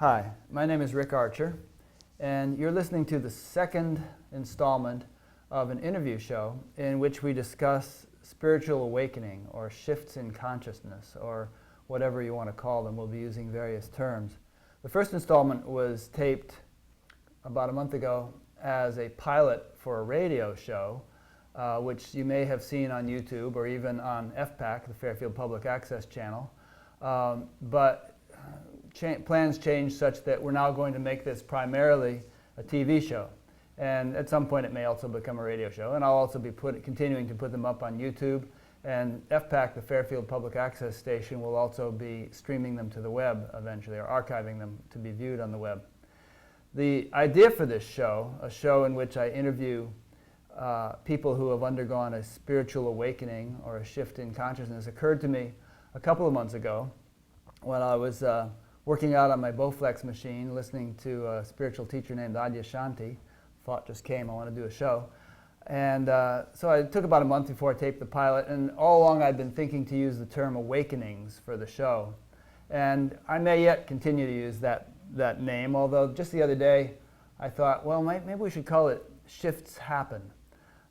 Hi, my name is Rick Archer, and you're listening to the second installment of an interview show in which we discuss spiritual awakening or shifts in consciousness or whatever you want to call them. We'll be using various terms. The first installment was taped about a month ago as a pilot for a radio show, which you may have seen on YouTube or even on FPAC, the Fairfield Public Access Channel. Plans changed such that we're now going to make this primarily a TV show. And at some point it may also become a radio show. And I'll also be continuing to put them up on YouTube. And FPAC, the Fairfield Public Access Station, will also be streaming them to the web eventually, or archiving them to be viewed on the web. The idea for this show, a show in which I interview people who have undergone a spiritual awakening or a shift in consciousness, occurred to me a couple of months ago when I was working out on my Bowflex machine, listening to a spiritual teacher named Adyashanti. Thought just came, I want to do a show. And so it took about a month before I taped the pilot, and all along I'd been thinking to use the term awakenings for the show. And I may yet continue to use that name, although just the other day I thought, well, maybe we should call it shifts happen.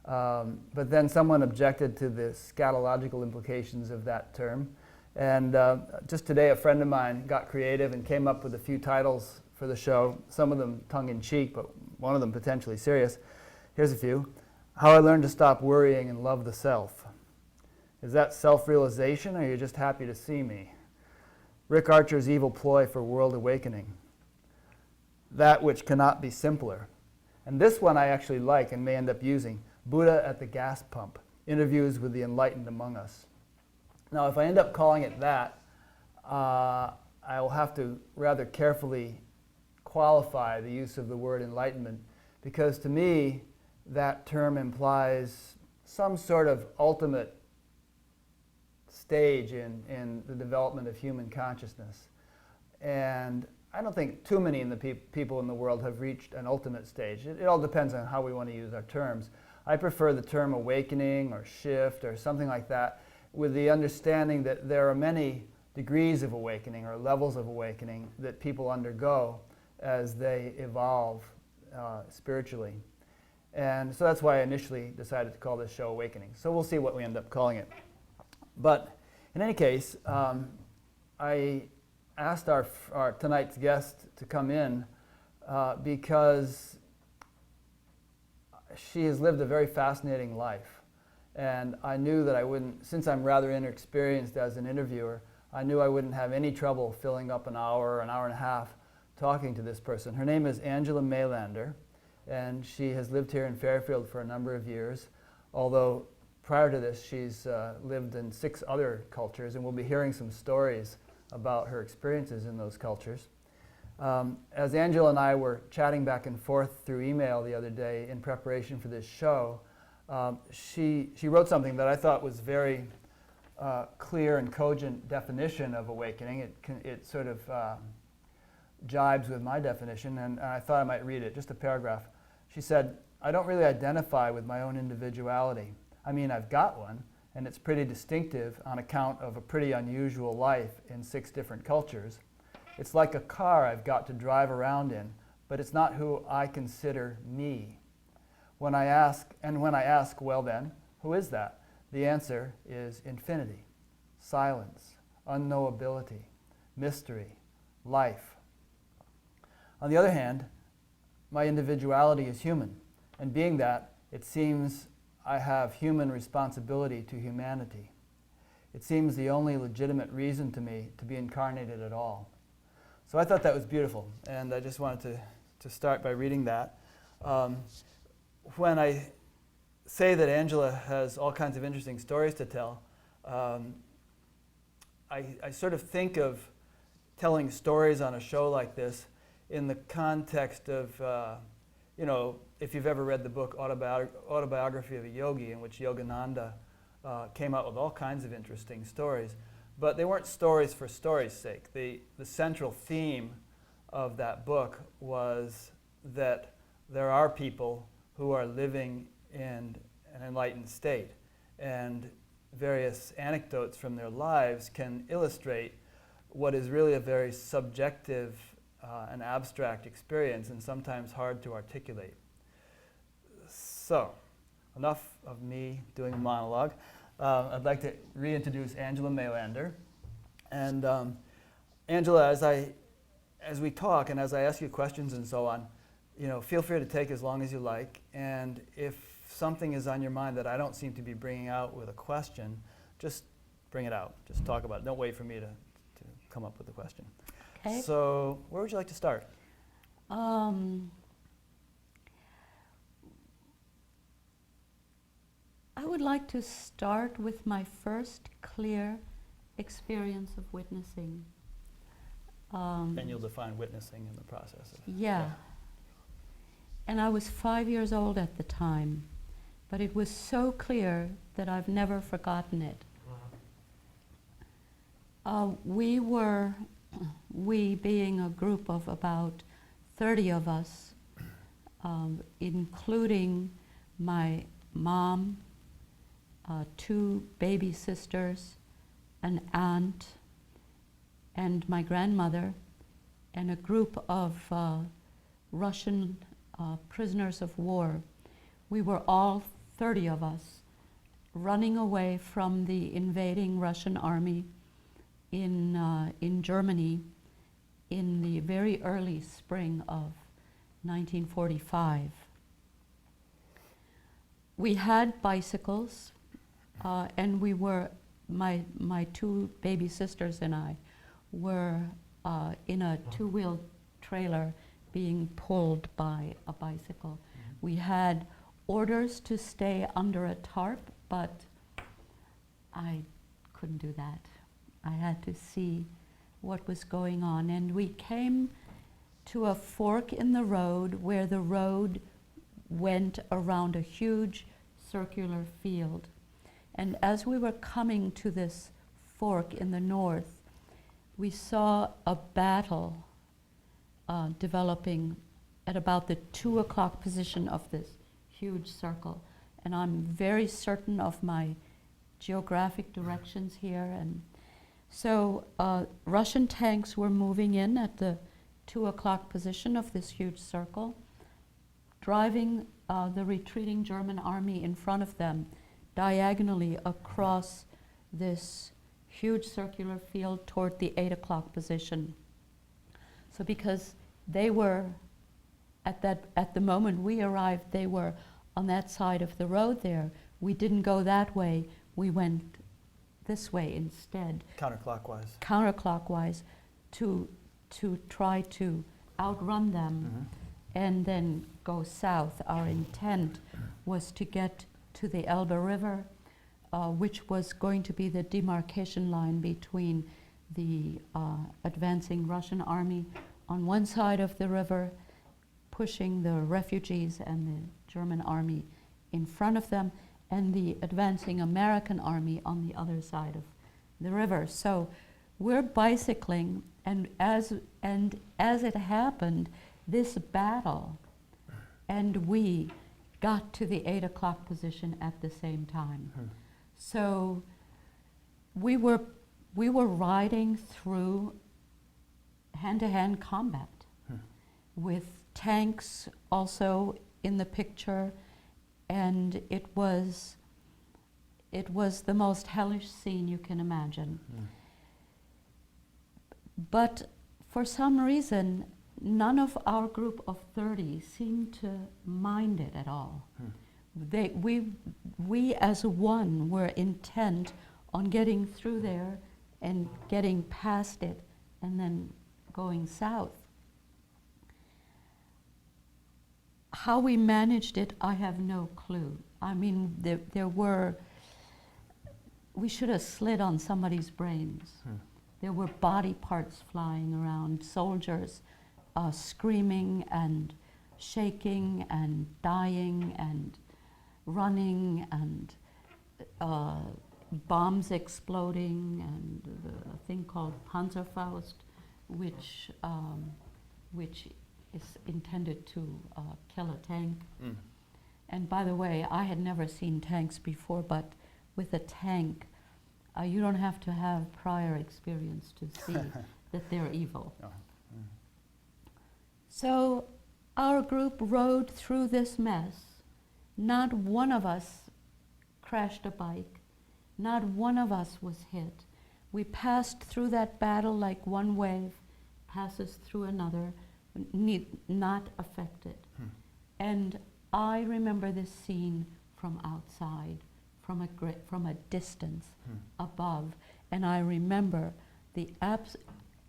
But then someone objected to the scatological implications of that term. And just today a friend of mine got creative and came up with a few titles for the show, some of them tongue-in-cheek, but one of them potentially serious. Here's a few. How I Learned to Stop Worrying and Love the Self. Is that self-realization, or are you just happy to see me? Rick Archer's Evil Ploy for World Awakening. That Which Cannot Be Simpler. And this one I actually like and may end up using. Buddha at the Gas Pump. Interviews with the Enlightened Among Us. Now, if I end up calling it that, I will have to rather carefully qualify the use of the word enlightenment, because to me, that term implies some sort of ultimate stage in the development of human consciousness. And I don't think too many people in the world have reached an ultimate stage. It all depends on how we want to use our terms. I prefer the term awakening or shift or something like that, with the understanding that there are many degrees of awakening or levels of awakening that people undergo as they evolve spiritually. And so that's why I initially decided to call this show Awakening. So we'll see what we end up calling it. But in any case, I asked our tonight's guest to come in because she has lived a very fascinating life. And I knew that I wouldn't, since I'm rather inexperienced as an interviewer, I knew I wouldn't have any trouble filling up an hour and a half talking to this person. Her name is Angela Mailander, and she has lived here in Fairfield for a number of years, although prior to this she's lived in 6 other cultures, and we'll be hearing some stories about her experiences in those cultures. As Angela and I were chatting back and forth through email the other day in preparation for this show, she wrote something that I thought was very clear and cogent definition of awakening. It sort of jibes with my definition, and I thought I might read it, just a paragraph. She said, I don't really identify with my own individuality. I mean, I've got one, and it's pretty distinctive on account of a pretty unusual life in 6 different cultures. It's like a car I've got to drive around in, but it's not who I consider me. When I ask, well then, who is that? The answer is infinity, silence, unknowability, mystery, life. On the other hand, my individuality is human, and being that, it seems I have human responsibility to humanity. It seems the only legitimate reason to me to be incarnated at all. So I thought that was beautiful, and I just wanted to start by reading that. When I say that Angela has all kinds of interesting stories to tell, I sort of think of telling stories on a show like this in the context of, if you've ever read the book Autobiography of a Yogi, in which Yogananda came out with all kinds of interesting stories. But they weren't stories for story's sake. The central theme of that book was that there are people who are living in an enlightened state, and various anecdotes from their lives can illustrate what is really a very subjective an abstract experience and sometimes hard to articulate. So, enough of me doing a monologue. I'd like to reintroduce Angela Mailander. And Angela, as we talk and as I ask you questions and so on, feel free to take as long as you like. And if something is on your mind that I don't seem to be bringing out with a question, just bring it out. Just talk about it. Don't wait for me to come up with a question. Okay. So, where would you like to start? I would like to start with my first clear experience of witnessing. And you'll define witnessing in the process. Yeah. And I was 5 years old at the time, but it was so clear that I've never forgotten it. We being a group of about 30 of us, including my mom, 2 baby sisters, an aunt, and my grandmother, and a group of Russian prisoners of war. We were all 30 of us running away from the invading Russian army in Germany in the very early spring of 1945. We had bicycles, and we were, my 2 baby sisters and I were in a 2-wheel trailer being pulled by a bicycle. We had orders to stay under a tarp, but I couldn't do that. I had to see what was going on. And we came to a fork in the road where the road went around a huge circular field. And as we were coming to this fork in the north, we saw a battle developing at about the 2 o'clock position of this huge circle. And I'm very certain of my geographic directions here. And so Russian tanks were moving in at the 2 o'clock position of this huge circle, driving the retreating German army in front of them diagonally across this huge circular field toward the 8 o'clock position. So because they were, at the moment we arrived, they were on that side of the road there. We didn't go that way, we went this way instead. Counterclockwise. Counterclockwise to try to outrun them and then go south. Our intent was to get to the Elbe River, which was going to be the demarcation line between the advancing Russian army on one side of the river, pushing the refugees and the German army in front of them, and the advancing American army on the other side of the river. So we're bicycling, and as it happened, this battle and we got to the 8 o'clock position at the same time. So we were riding through hand-to-hand combat with tanks also in the picture, and it was the most hellish scene you can imagine. But for some reason, none of our group of 30 seemed to mind it at all. We as one were intent on getting through there and getting past it and then going south. How we managed it, I have no clue. I mean, we should have slid on somebody's brains. There were body parts flying around, soldiers screaming and shaking and dying and running, and bombs exploding, and a thing called Panzerfaust, which is intended to kill a tank. And by the way, I had never seen tanks before, but with a tank, you don't have to have prior experience to see that they're evil. So our group rode through this mess. Not one of us crashed a bike. Not one of us was hit. We passed through that battle like one wave passes through another, not affected. And I remember this scene from outside, from a distance above. And I remember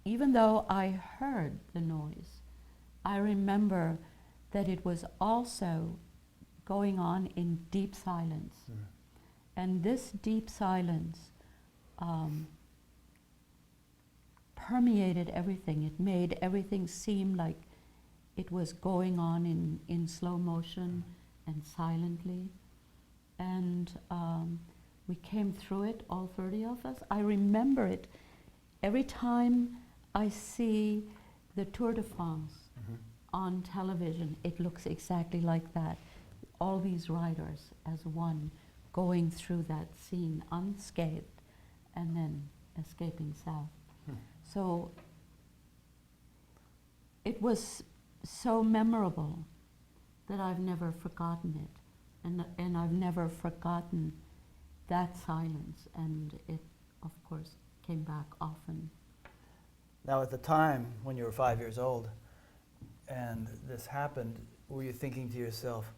even though I heard the noise, I remember that it was also going on in deep silence. And this deep silence permeated everything. It made everything seem like it was going on in slow motion and silently. And we came through it, all 30 of us. I remember it. Every time I see the Tour de France on television, it looks exactly like that. All these riders as one going through that scene unscathed and then escaping south. So it was so memorable that I've never forgotten it. And I've never forgotten that silence. And it, of course, came back often. Now, at the time when you were 5 years old and this happened, were you thinking to yourself,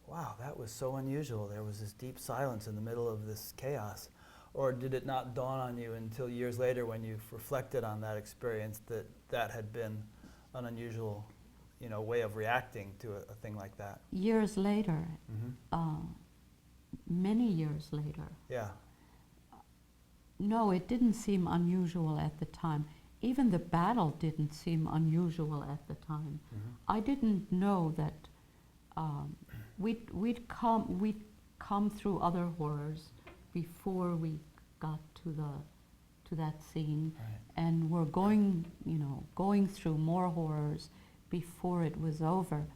wow, that was so unusual. There was this deep silence in the middle of this chaos. Or did it not dawn on you until years later when you've reflected on that experience that that had been an unusual, way of reacting to a thing like that? Years later, many years later. Yeah. No, it didn't seem unusual at the time. Even the battle didn't seem unusual at the time. I didn't know that we'd come through other horrors before we got to that scene, and we're going through more horrors before it was over.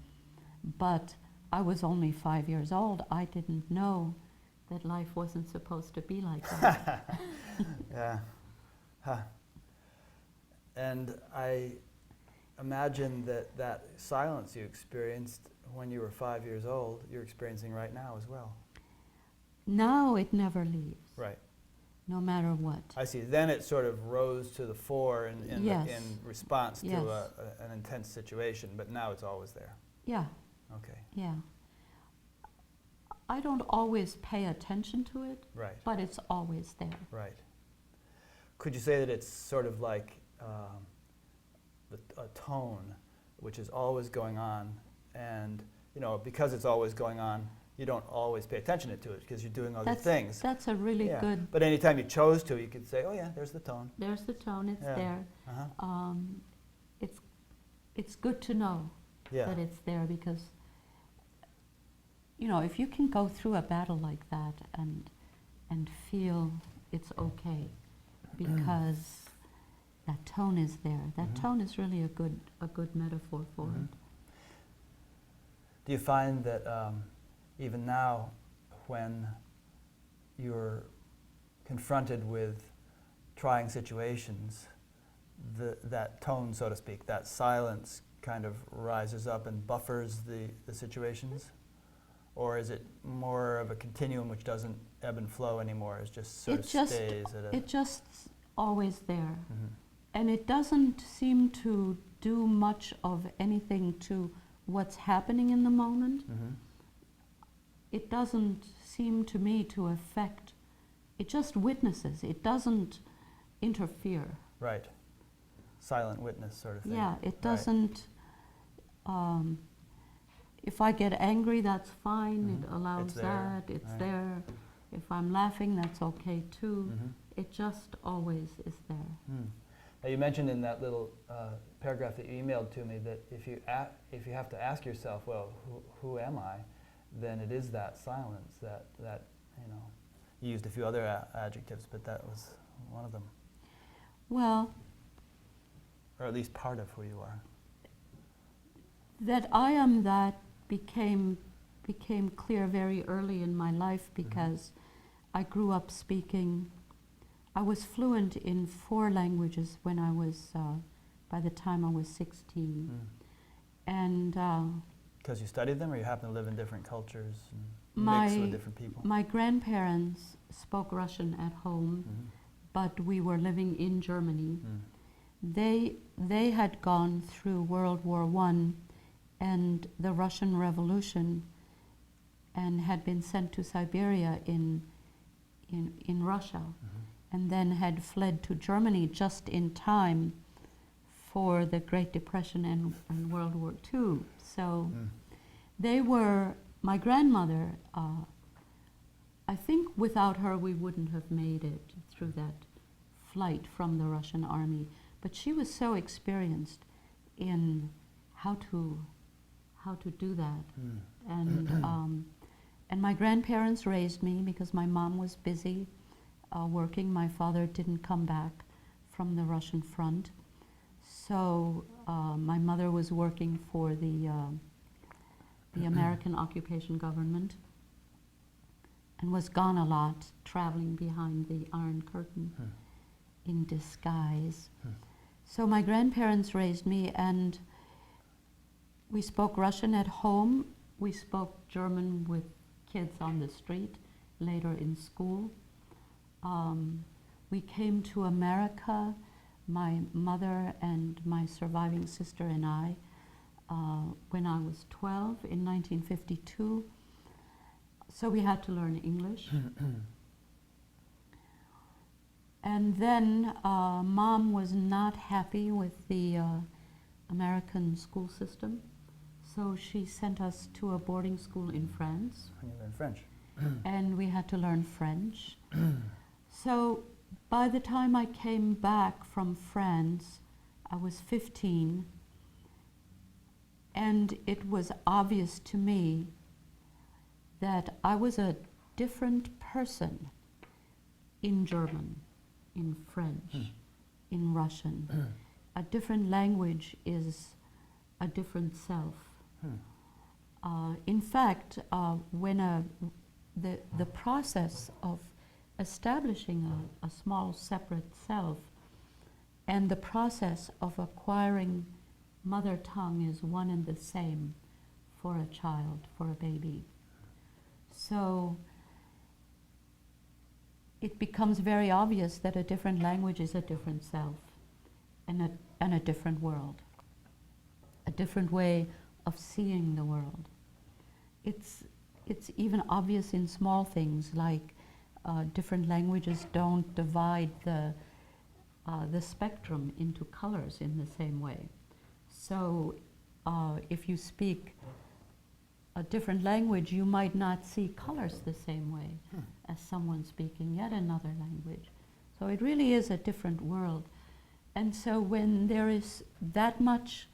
But I was only 5 years old. I didn't know that life wasn't supposed to be like that. Yeah. Huh. And I imagine that silence you experienced when you were 5 years old, you're experiencing right now as well. Now it never leaves. Right. No matter what. I see. Then it sort of rose to the fore in response to an intense situation, but now it's always there. Yeah. Okay. Yeah. I don't always pay attention to it, but it's always there. Right. Could you say that it's sort of like a tone which is always going on, and because it's always going on, you don't always pay attention to it because you're doing other things. That's a really good... But anytime you chose to, you could say, oh yeah, there's the tone. There's the tone, it's there. It's good to know that it's there because, if you can go through a battle like that and feel it's okay because that tone is there. That tone is really a good metaphor for it. Do you find that even now, when you're confronted with trying situations, that tone, so to speak, that silence kind of rises up and buffers the situations? Or is it more of a continuum which doesn't ebb and flow anymore? It just sort of stays at a... It's just always there. And it doesn't seem to do much of anything to what's happening in the moment. It doesn't seem to me to affect, it just witnesses. It doesn't interfere. Right. Silent witness sort of thing. Yeah, it doesn't, if I get angry, that's fine. It allows that. It's there. If I'm laughing, that's okay too. It just always is there. Now you mentioned in that little paragraph that you emailed to me that if you have to ask yourself, well, who am I? Then it is that silence, that you used a few other adjectives, but that was one of them. Well, or at least part of who you are. That I am that became clear very early in my life because I grew up speaking. I was fluent in 4 languages when I was, by the time I was 16. And Because you studied them, or you happen to live in different cultures and mix with different people? my grandparents spoke Russian at home, but we were living in Germany. They had gone through World War I and the Russian Revolution and had been sent to Siberia in Russia, and then had fled to Germany just in time for the Great Depression and World War II. So they were, my grandmother, I think without her we wouldn't have made it through that flight from the Russian army. But she was so experienced in how to do that. And my grandparents raised me because my mom was busy working. My father didn't come back from the Russian front. So my mother was working for the American occupation government and was gone a lot, traveling behind the Iron Curtain in disguise. So my grandparents raised me, and we spoke Russian at home. We spoke German with kids on the street, later in school. We came to America, my mother and my surviving sister and I, when I was 12 in 1952. So we had to learn English. And then Mom was not happy with the American school system, so she sent us to a boarding school in France. And you learned French. And we had to learn French. So by the time I came back from France, I was 15, and it was obvious to me that I was a different person in German, in French, in Russian. A different language is a different self. In fact, when the process of establishing a small separate self and the process of acquiring mother tongue is one and the same for a child, for a baby. So it becomes very obvious that a different language is a different self and a different world, a different way of seeing the world. It's even obvious in small things like different languages don't divide the spectrum into colors in the same way. So if you speak a different language, you might not see colors the same way as someone speaking yet another language. So it really is a different world. And so when there is that much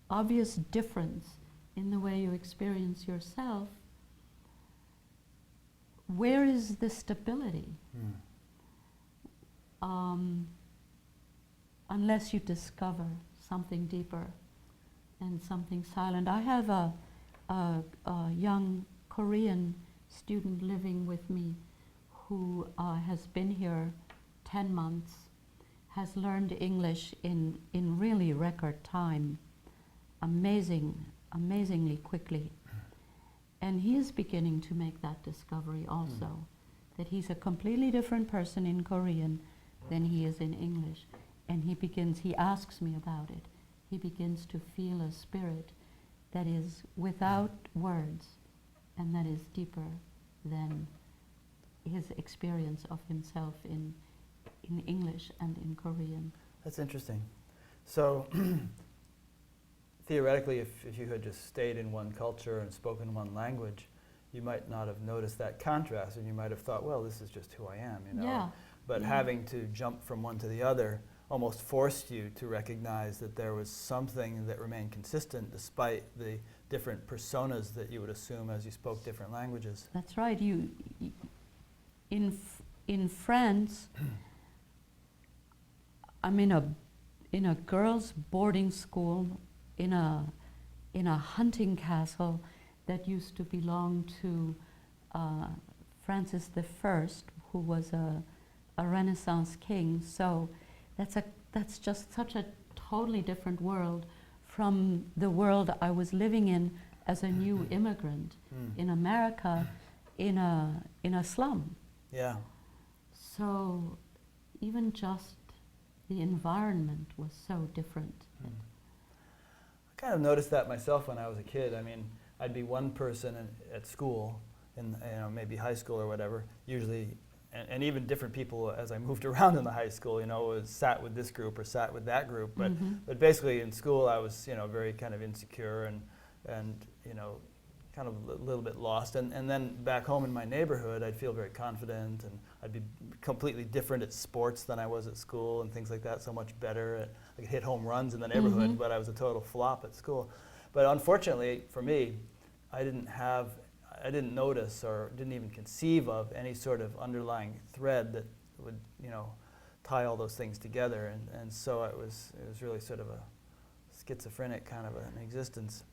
obvious difference in the way you experience yourself, where is the stability? Unless you discover something deeper and something silent. I have a young Korean student living with me who has been here 10 months, has learned English in really record time, amazingly quickly. And he is beginning to make that discovery also, that he's a completely different person in Korean than he is in English. And he asks me about it. He begins to feel a spirit that is without words and that is deeper than his experience of himself in English and in Korean. That's interesting. So theoretically, if you had just stayed in one culture and spoken one language, you might not have noticed that contrast, and you might have thought, well, this is just who I am, you know. Yeah. But having to jump from one to the other almost forced you to recognize that there was something that remained consistent despite the different personas that you would assume as you spoke different languages. That's right. In France, I'm in a girls' boarding school in a hunting castle that used to belong to Francis I, who was a Renaissance king. So that's just such a totally different world from the world I was living in as a new immigrant in America, in a slum. Yeah. So even just the environment was so different. I kind of noticed that myself when I was a kid. I mean, I'd be one person at school, in maybe high school or whatever, usually, and even different people as I moved around in the high school, was sat with this group or sat with that group. But basically in school I was, very kind of insecure and kind of a little bit lost. And then back home in my neighborhood, I'd feel very confident, and I'd be completely different at sports than I was at school and things like that, so much better. I could hit home runs in the neighborhood, but I was a total flop at school. But unfortunately for me, I didn't notice or didn't even conceive of any sort of underlying thread that would, tie all those things together. And so it was really sort of a schizophrenic kind of an existence.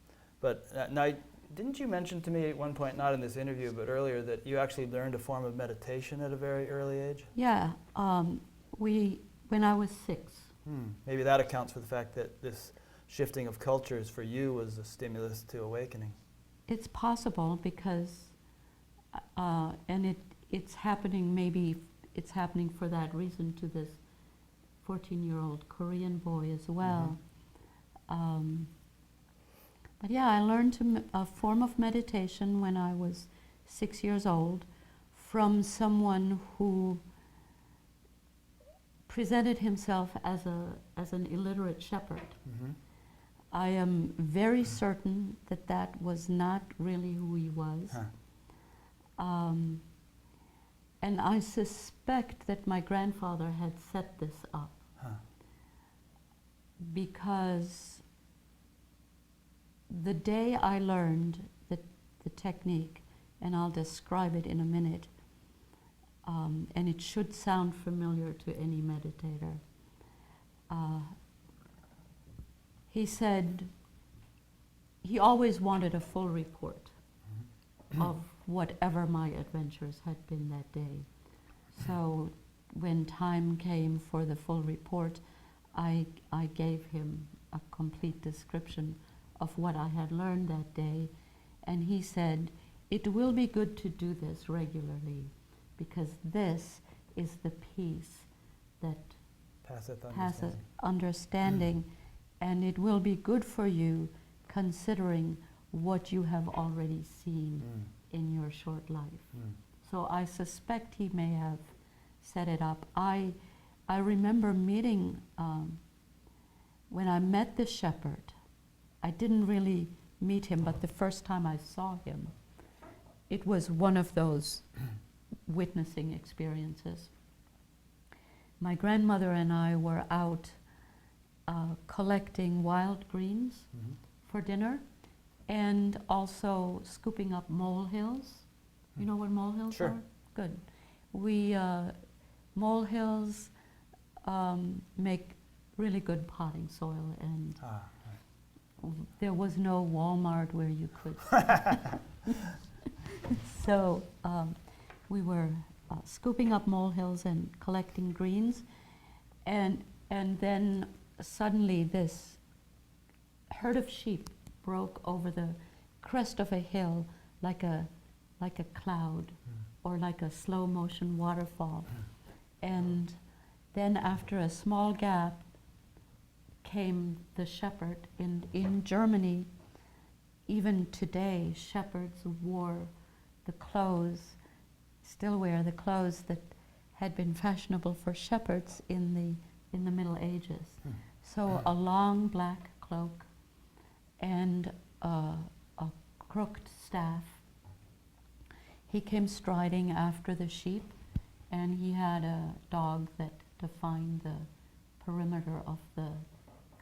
But now, didn't you mention to me at one point, not in this interview, but earlier, that you actually learned a form of meditation at a very early age? Yeah, when I was 6. Maybe that accounts for the fact that this shifting of cultures for you was a stimulus to awakening. It's possible because, and it's happening, maybe it's happening for that reason to this 14-year-old Korean boy as well. But yeah, I learned a form of meditation when I was 6 years old from someone who presented himself as an illiterate shepherd. I am very certain that that was not really who he was. And I suspect that my grandfather had set this up because the day I learned the technique, and I'll describe it in a minute, and it should sound familiar to any meditator. He said he always wanted a full report of whatever my adventures had been that day. So when time came for the full report, I gave him a complete description of what I had learned that day, and he said, "It will be good to do this regularly, because this is the peace that passes understanding, and it will be good for you considering what you have already seen in your short life." So I suspect he may have set it up. I remember meeting, when I met the shepherd, I didn't really meet him, but the first time I saw him, it was one of those witnessing experiences. My grandmother and I were out collecting wild greens for dinner, and also scooping up molehills. You know what molehills are? Good. Molehills make really good potting soil, and there was no Walmart where you could. So we were scooping up molehills and collecting greens, and then suddenly this herd of sheep broke over the crest of a hill like a cloud or like a slow motion waterfall. And then after a small gap came the shepherd. In Germany, even today, shepherds wore the clothes, still wear the clothes that had been fashionable for shepherds in the Middle Ages. So a long black cloak and a crooked staff. He came striding after the sheep, and he had a dog that defined the perimeter of the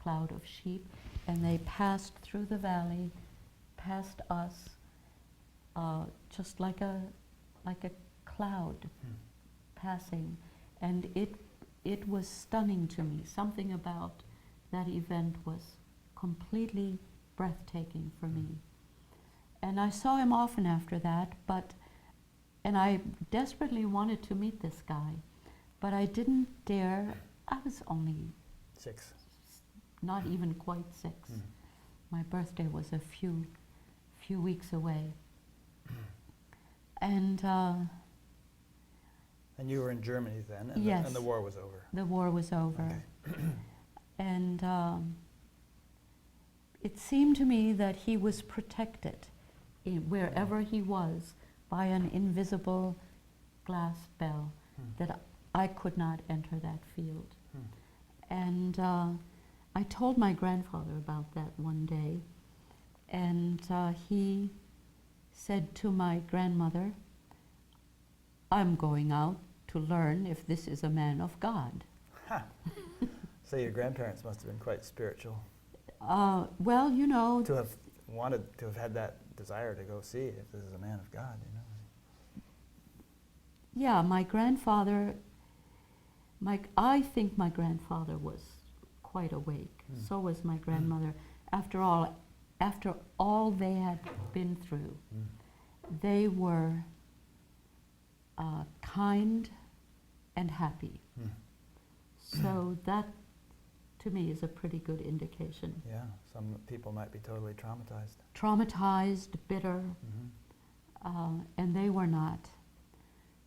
cloud of sheep, and they passed through the valley, past us, just like a cloud passing, and it was stunning to me. Something about that event was completely breathtaking for me. And I saw him often after that, and I desperately wanted to meet this guy, but I didn't dare. I was only 6. Not even quite 6. my birthday was a few weeks away. And you were in Germany then, and, yes, and the war was over. The war was over. Okay. And it seemed to me that he was protected wherever he was by an invisible glass bell, that I could not enter that field. And I told my grandfather about that one day, and he said to my grandmother, "I'm going out to learn if this is a man of God." Huh. So your grandparents must have been quite spiritual. Well, you know, to have had that desire to go see if this is a man of God, you know. Yeah, my grandfather, I think my grandfather was quite awake. So was my grandmother. After all they had been through, they were kind and happy. So that, to me, is a pretty good indication. Yeah, some people might be totally traumatized. Traumatized, bitter, and they were not.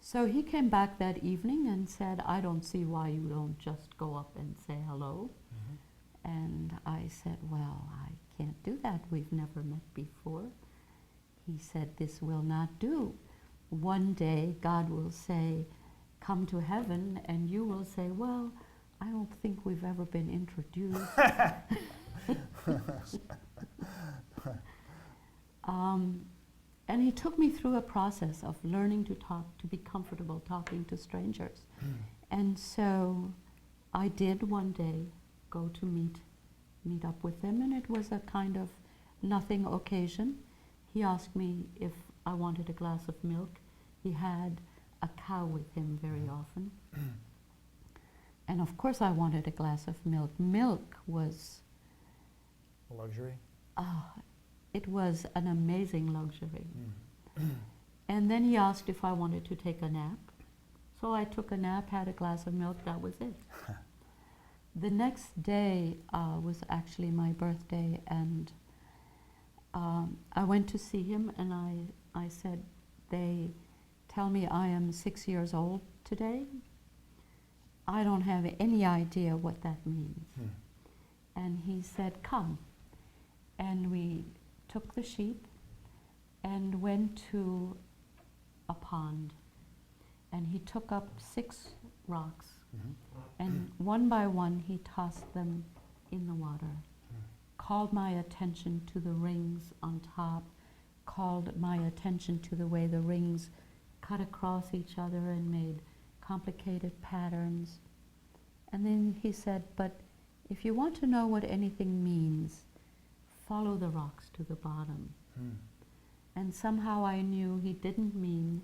So he came back that evening and said, "I don't see why you don't just go up and say hello." And I said, "Well, I can't do that. We've never met before." He said, "This will not do. One day God will say, 'Come to heaven,' and you will say, 'Well, I don't think we've ever been introduced.'" And he took me through a process of learning to talk, to be comfortable talking to strangers. And so I did one day go to meet up with him, and it was a kind of nothing occasion. He asked me if I wanted a glass of milk. He had a cow with him very often. And of course I wanted a glass of milk. Milk was... A luxury? It was an amazing luxury. And then he asked if I wanted to take a nap. So I took a nap, had a glass of milk, that was it. The next day was actually my birthday, and I went to see him, and I said, "They tell me I am 6 years old today. I don't have any idea what that means." And he said, "Come." And we took the sheep and went to a pond. And he took up 6 rocks, and one by one he tossed them in the water, called my attention to the rings on top, called my attention to the way the rings cut across each other and made complicated patterns. And then he said, "But if you want to know what anything means, follow the rocks to the bottom." And somehow I knew he didn't mean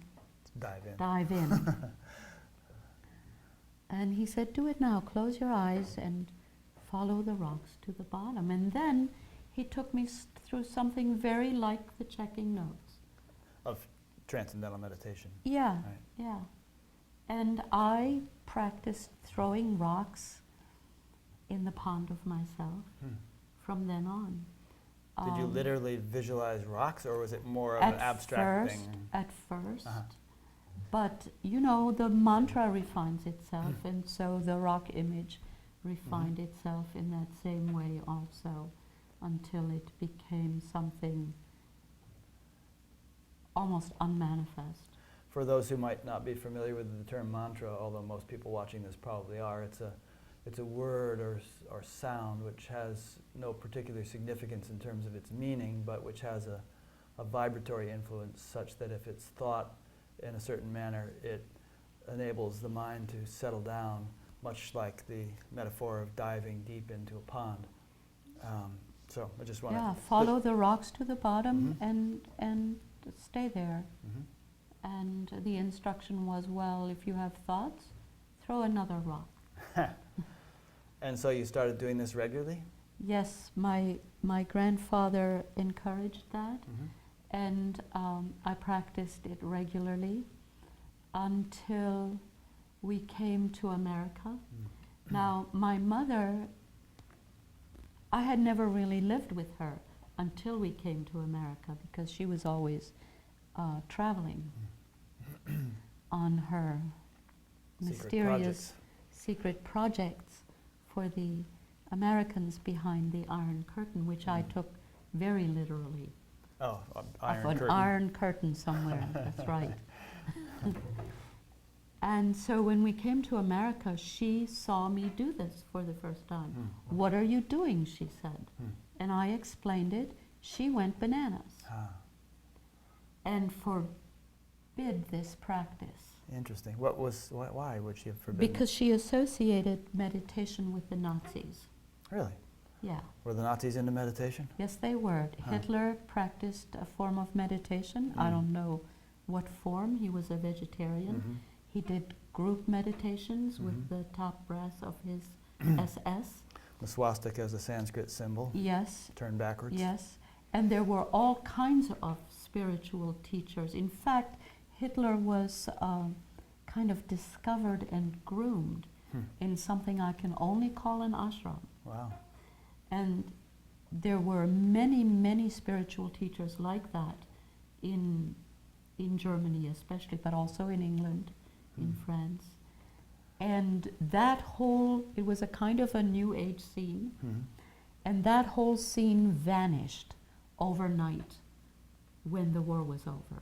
dive in. And he said, "Do it now, close your eyes and follow the rocks to the bottom." And then he took me through something very like the checking notes. Of transcendental meditation. Yeah, right. Yeah. And I practiced throwing rocks in the pond of myself from then on. Did you literally visualize rocks, or was it more of an abstract thing? At first. But, you know, the mantra refines itself, and so the rock image refined itself in that same way also, until it became something almost unmanifest. For those who might not be familiar with the term mantra, although most people watching this probably are, it's a word or sound which has no particular significance in terms of its meaning, but which has a vibratory influence such that if it's thought in a certain manner, it enables the mind to settle down, much like the metaphor of diving deep into a pond. So I just want to... Yeah, follow the rocks to the bottom and stay there. And the instruction was, well, if you have thoughts, throw another rock. And so you started doing this regularly? Yes, my grandfather encouraged that, and I practiced it regularly until we came to America. Now, my mother, I had never really lived with her. until we came to America, because she was always traveling on her mysterious secret projects for the Americans behind the Iron Curtain, which I took very literally. Oh, An iron curtain somewhere, that's right. And so when we came to America, she saw me do this for the first time. What are you doing, she said. And I explained it. She went bananas and forbid this practice. Interesting. Why would she have forbidden? Because she associated meditation with the Nazis. Really? Yeah. Were the Nazis into meditation? Yes, they were. Hitler practiced a form of meditation. I don't know what form. He was a vegetarian. He did group meditations with the top brass of his SS. The swastika is a Sanskrit symbol. Yes. Turned backwards. Yes. And there were all kinds of spiritual teachers. In fact, Hitler was kind of discovered and groomed in something I can only call an ashram. Wow. And there were many, many spiritual teachers like that in Germany especially, but also in England, in France. And that whole, it was a kind of a new age scene, and that whole scene vanished overnight when the war was over.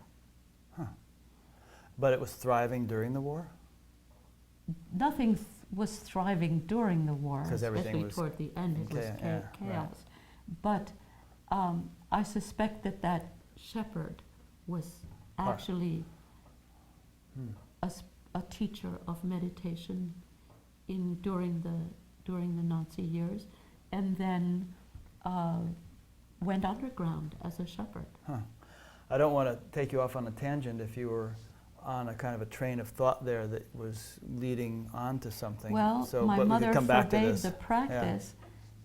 But it was thriving during the war? Nothing was thriving during the war, 'Cause everything especially was toward the end. It was chaos. right. But I suspect that shepherd was actually a teacher of meditation during the Nazi years, and then went underground as a shepherd. I don't want to take you off on a tangent if you were on a kind of a train of thought there that was leading on to something. Well, my mother forbade the practice,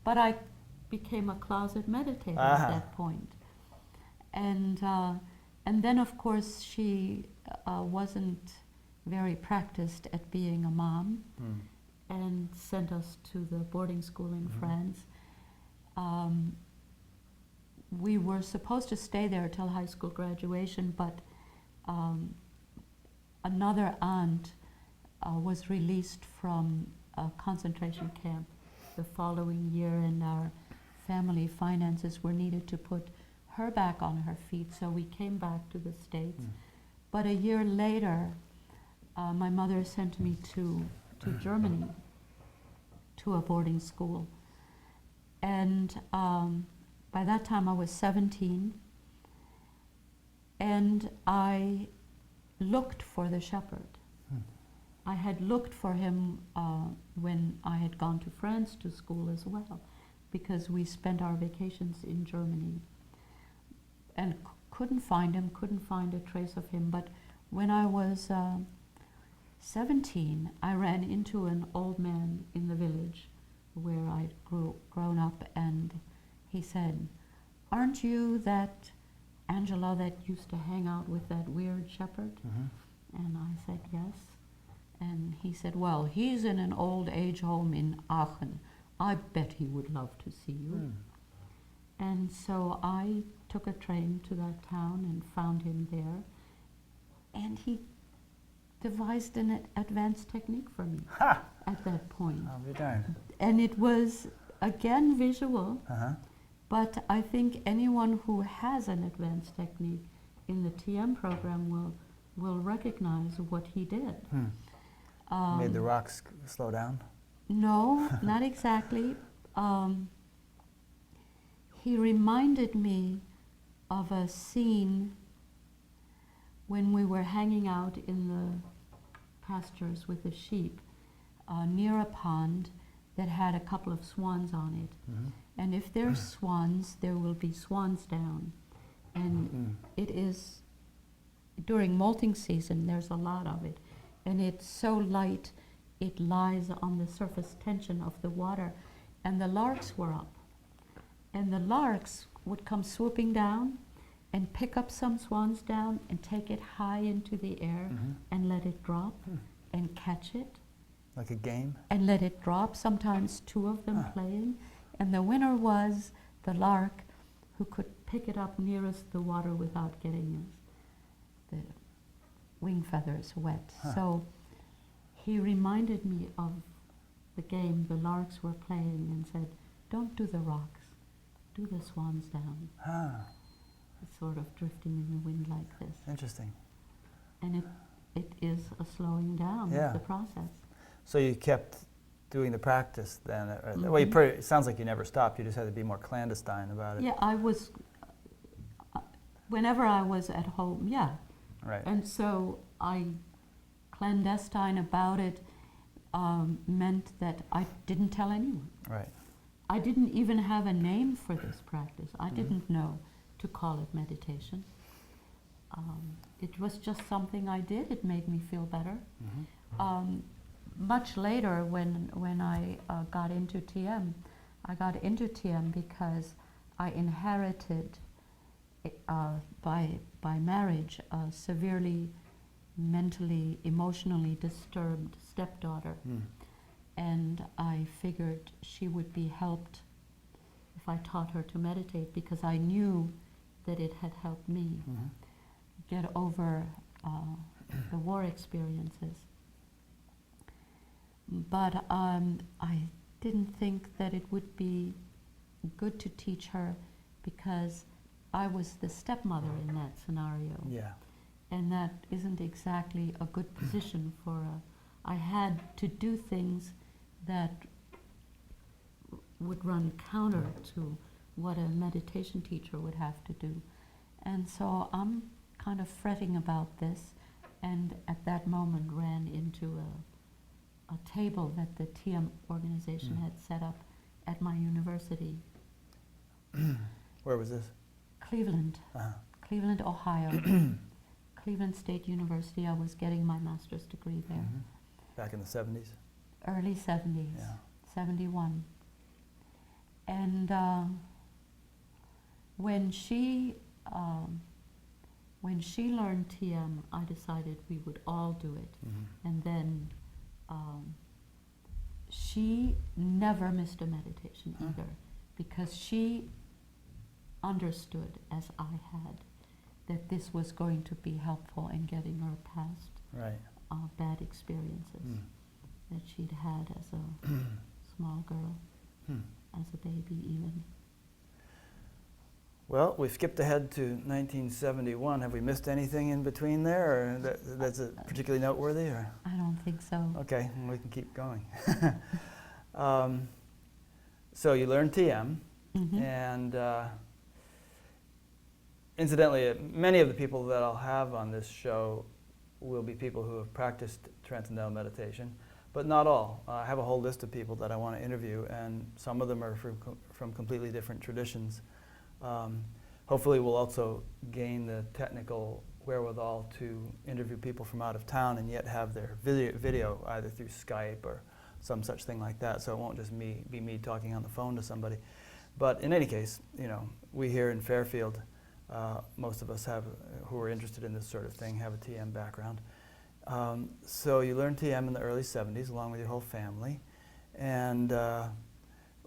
but I became a closet meditator at that point. And then, of course, she wasn't very practiced at being a mom and sent us to the boarding school in France. We were supposed to stay there till high school graduation, but another aunt was released from a concentration camp the following year, and our family finances were needed to put her back on her feet, so we came back to the States. But a year later, my mother sent me to Germany, to a boarding school. And by that time I was 17, and I looked for the shepherd. I had looked for him when I had gone to France to school as well, because we spent our vacations in Germany, and couldn't find him, couldn't find a trace of him. But when I was 17, I ran into an old man in the village where I'd grown up, and he said, "Aren't you that Angela that used to hang out with that weird shepherd?" And I said, "Yes." And he said, "Well, he's in an old age home in Aachen. I bet he would love to see you." And so I took a train to that town and found him there. And he devised an advanced technique for me at that point. I'll be darned. And it was, again, visual. But I think anyone who has an advanced technique in the TM program will recognize what he did. Made the rocks slow down? No, not exactly. He reminded me of a scene when we were hanging out in the pastures with the sheep near a pond that had a couple of swans on it. And if there's swans, there will be swans down. And it is, during molting season, there's a lot of it. And it's so light, it lies on the surface tension of the water. And the larks were up. And the larks would come swooping down and pick up some swans down and take it high into the air and let it drop and catch it. Like a game? And let it drop, sometimes two of them playing. And the winner was the lark who could pick it up nearest the water without getting the wing feathers wet. Huh. So he reminded me of the game the larks were playing and said, don't do the rocks, do the swans down. Huh. It's sort of drifting in the wind like this. Interesting. And it is a slowing down Yeah. of the process. So you kept doing the practice then? Well, Mhm. it sounds like you never stopped. You just had to be more clandestine about it. Yeah, I was, whenever I was at home, yeah. Right. And so clandestine about it meant that I didn't tell anyone. Right. I didn't even have a name for this practice. I didn't know to call it meditation. It was just something I did. It made me feel better. Much later, when I got into TM, I got into TM because I inherited, by marriage, a severely mentally, emotionally disturbed stepdaughter. And I figured she would be helped if I taught her to meditate, because I knew that it had helped me get over the war experiences. But I didn't think that it would be good to teach her, because I was the stepmother in that scenario. Yeah. And that isn't exactly a good position for I had to do things that would run counter to what a meditation teacher would have to do. And so I'm kind of fretting about this, and at that moment ran into a table that the TM organization had set up at my university. Where was this? Cleveland, Cleveland, Ohio. Cleveland State University. I was getting my master's degree there. Back in the 70s? Early 70s, Yeah. 71. And when she learned TM, I decided we would all do it. And then she never missed a meditation either, because she understood, as I had, that this was going to be helpful in getting her past Right. bad experiences that she'd had as a small girl, as a baby even. Well, we skipped ahead to 1971. Have we missed anything in between there, or that's particularly noteworthy? Or? I don't think so. Okay, we can keep going. So you learned TM, and incidentally, many of the people that I'll have on this show will be people who have practiced Transcendental meditation, but not all. I have a whole list of people that I want to interview, and some of them are from completely different traditions. Hopefully we'll also gain the technical wherewithal to interview people from out of town and yet have their video either through Skype or some such thing like that, so it won't just be me talking on the phone to somebody. But in any case, you know, we here in Fairfield, most of us who are interested in this sort of thing have a TM background. So you learned TM in the early 70s along with your whole family, and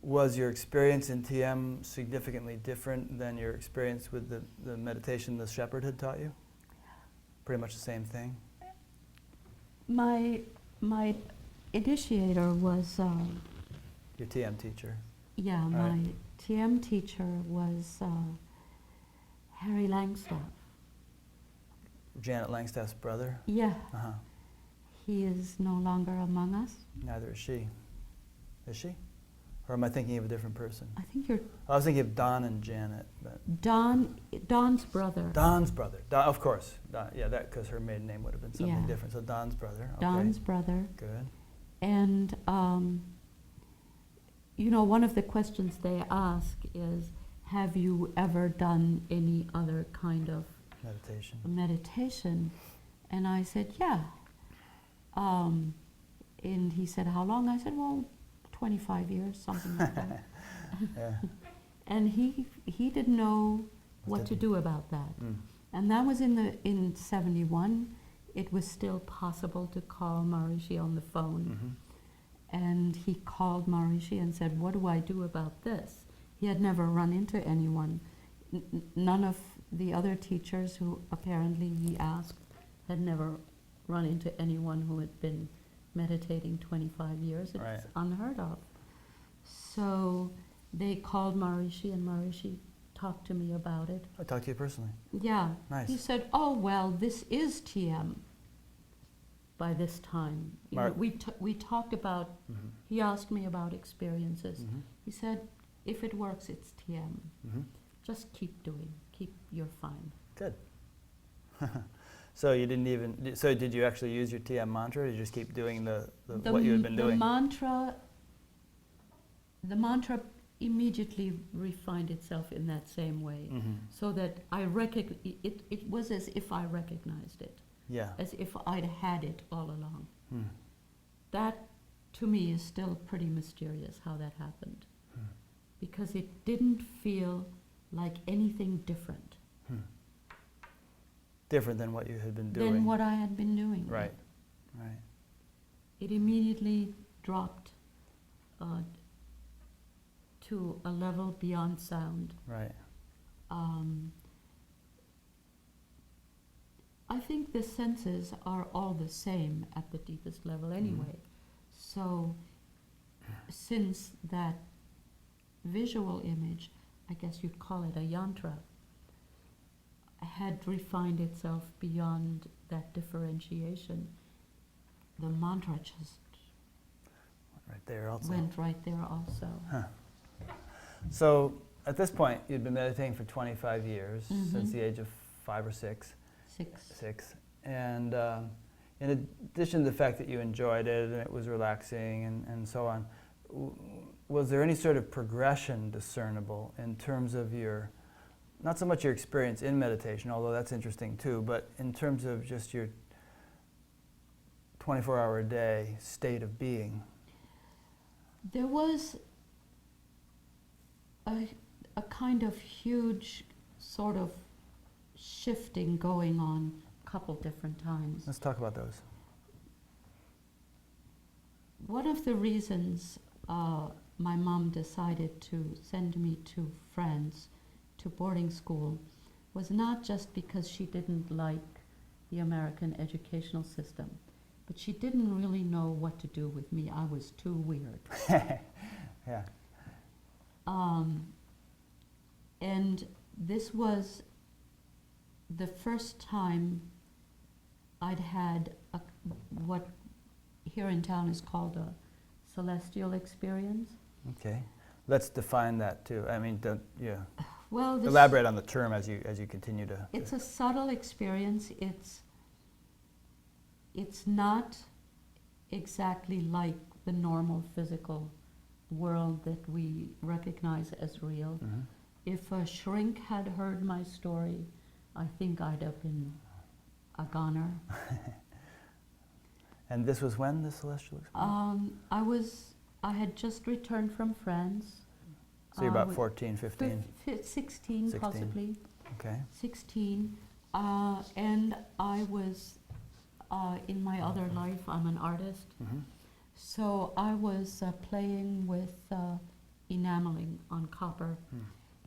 was your experience in TM significantly different than your experience with the meditation the shepherd had taught you? Pretty much the same thing? My initiator was Your TM teacher? yeah, my TM teacher was Harry Langstaff. Janet Langstaff's brother? Yeah. Uh-huh. He is no longer among us. Neither is she. Is she? Or am I thinking of a different person? I think you're I was thinking of Don and Janet. But Don's brother. Don's brother. Of course. Yeah, that because her maiden name would have been something Yeah. different. So Don's brother. Okay. Don's brother. Good. And, you know, one of the questions they ask is, have you ever done any other kind of meditation? And I said, yeah. And he said, how long? I said, well, 25 years, something like that. Yeah. And he didn't know what to do about that. And that was in 71. It was still possible to call Maharishi on the phone. And he called Maharishi and said, what do I do about this? He had never run into anyone none of the other teachers who apparently he asked had never run into anyone who had been meditating 25 years. It's Right. unheard of. So they called Maharishi, and Maharishi talked to me about it. I talked to you personally. Yeah. Nice. He said, oh, well, this is TM by this time. You know, we talked about, he asked me about experiences. He said, if it works, it's TM. Just keep doing, you're fine. Good. So you didn't even, so did you actually use your TM mantra, or did you just keep doing what you had been doing? The mantra immediately refined itself in that same way, so that it was as if I recognized it, as if I'd had it all along. That, to me, is still pretty mysterious how that happened, because it didn't feel like anything different. Different than what you had been doing. Than what I had been doing. Right, right. It immediately dropped to a level beyond sound. Right. I think the senses are all the same at the deepest level anyway. So since that visual image, I guess you'd call it a yantra, had refined itself beyond that differentiation, the mantra just Right there also. went right there also. Huh. So at this point, you'd been meditating for 25 years, since the age of 5 or 6. 6. And in addition to the fact that you enjoyed it and it was relaxing and so on, was there any sort of progression discernible in terms of your, not so much your experience in meditation, although that's interesting too, but in terms of just your 24-hour-a-day state of being? There was a kind of huge sort of shifting going on a couple different times. Let's talk about those. One of the reasons my mom decided to send me to France, to boarding school, was not just because she didn't like the American educational system, but she didn't really know what to do with me. I was too weird. Yeah. And this was the first time I'd had what here in town is called a celestial experience. Okay. Let's define that too. I mean, Well, elaborate on the term as you continue to. It's a subtle experience. It's not exactly like the normal physical world that we recognize as real. If a shrink had heard my story, I think I'd have been a goner. And this was when, the celestial experience? I had just returned from France. So you're about 14, 15? 16 possibly. Okay. 16. And I was, in my other life, I'm an artist. So I was playing with enameling on copper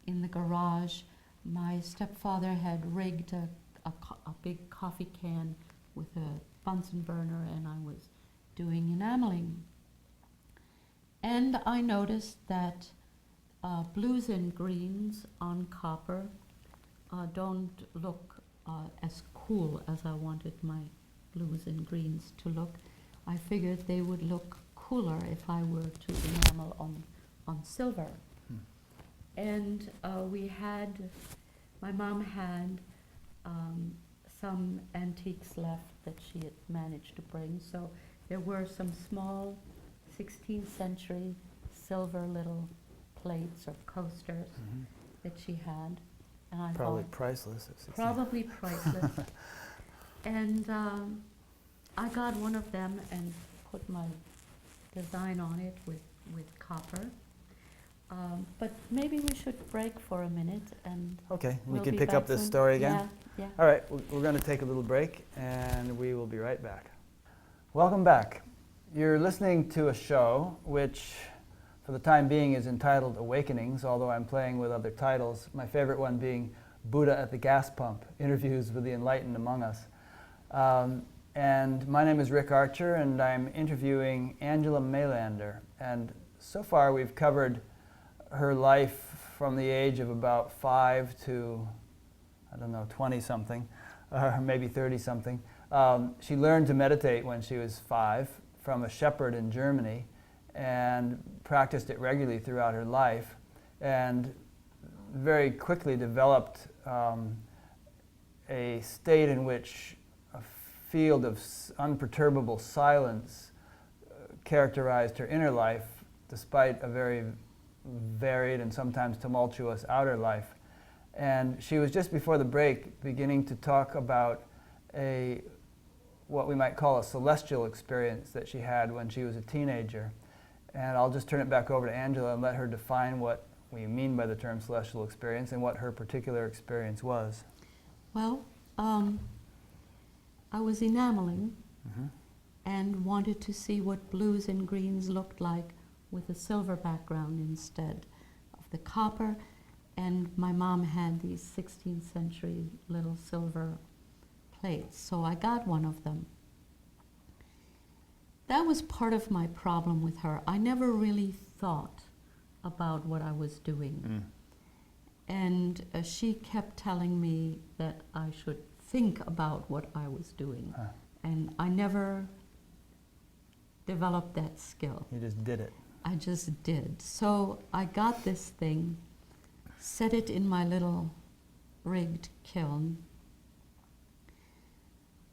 in the garage. My stepfather had rigged a big coffee can with a Bunsen burner, and I was doing enameling. And I noticed that blues and greens on copper don't look as cool as I wanted my blues and greens to look. I figured they would look cooler if I were to enamel on silver. And my mom had some antiques left that she had managed to bring. So there were some small 16th century silver little plates or coasters that she had. And I Probably thought, priceless. probably priceless. And I got one of them and put my design on it with copper. But maybe we should break for a minute and Okay, we we'll can be pick back up this soon. story again? Yeah. All right, we're going to take a little break and we will be right back. Welcome back. You're listening to a show which for the time being, is entitled Awakenings, although I'm playing with other titles. My favorite one being Buddha at the Gas Pump, Interviews with the Enlightened Among Us. And my name is Rick Archer, and I'm interviewing Angela Mailander. And so far we've covered her life from the age of about 5 to, 20-something, or maybe 30-something. She learned to meditate when she was 5 from a shepherd in Germany and practiced it regularly throughout her life, and very quickly developed a state in which a field of unperturbable silence characterized her inner life, despite a very varied and sometimes tumultuous outer life. And she was just before the break beginning to talk about what we might call a celestial experience that she had when she was a teenager. And I'll just turn it back over to Angela and let her define what we mean by the term celestial experience and what her particular experience was. Well, I was enameling and wanted to see what blues and greens looked like with a silver background instead of the copper. And my mom had these 16th century little silver plates, so I got one of them. That was part of my problem with her. I never really thought about what I was doing. And she kept telling me that I should think about what I was doing. And I never developed that skill. You just did it. I just did. So I got this thing, set it in my little rigged kiln.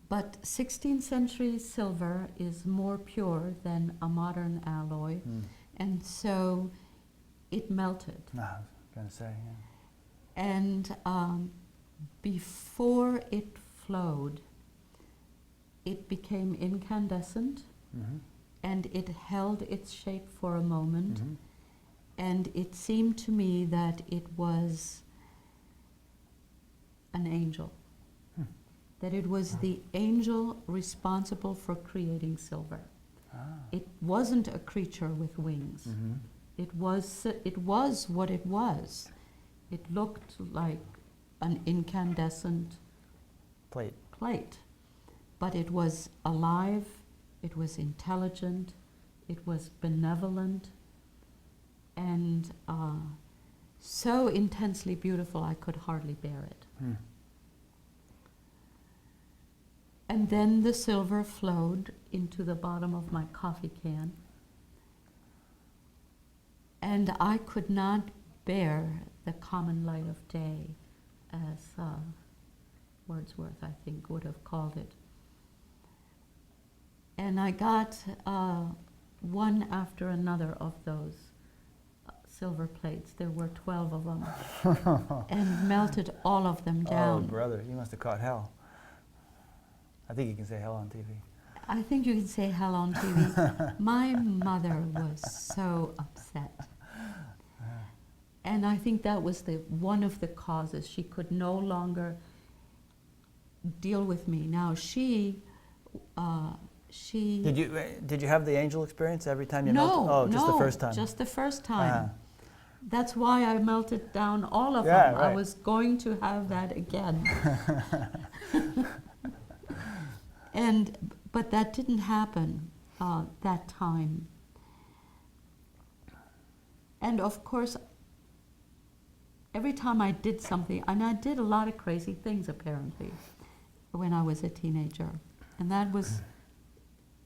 But 16th century silver is more pure than a modern alloy, and so it melted. I was going to say, yeah. And before it flowed, it became incandescent, and it held its shape for a moment, and it seemed to me that it was an angel. That it was the angel responsible for creating silver. It wasn't a creature with wings. It was what it was. It looked like an incandescent plate. But it was alive, it was intelligent, it was benevolent, and so intensely beautiful I could hardly bear it. And then the silver flowed into the bottom of my coffee can. And I could not bear the common light of day, as Wordsworth, I think, would have called it. And I got one after another of those silver plates. There were 12 of them, and melted all of them down. Oh, brother, you must have caught hell. I think you can say hell on TV. I think you can say hell on TV. My mother was so upset. And I think that was one of the causes. She could no longer deal with me. Now she Did you have the angel experience every time you melted? Oh, just the first time. Just the first time. That's why I melted down all of them. Right. I was going to have that again. But that didn't happen that time. And of course, every time I did something, and I did a lot of crazy things apparently when I was a teenager, and that was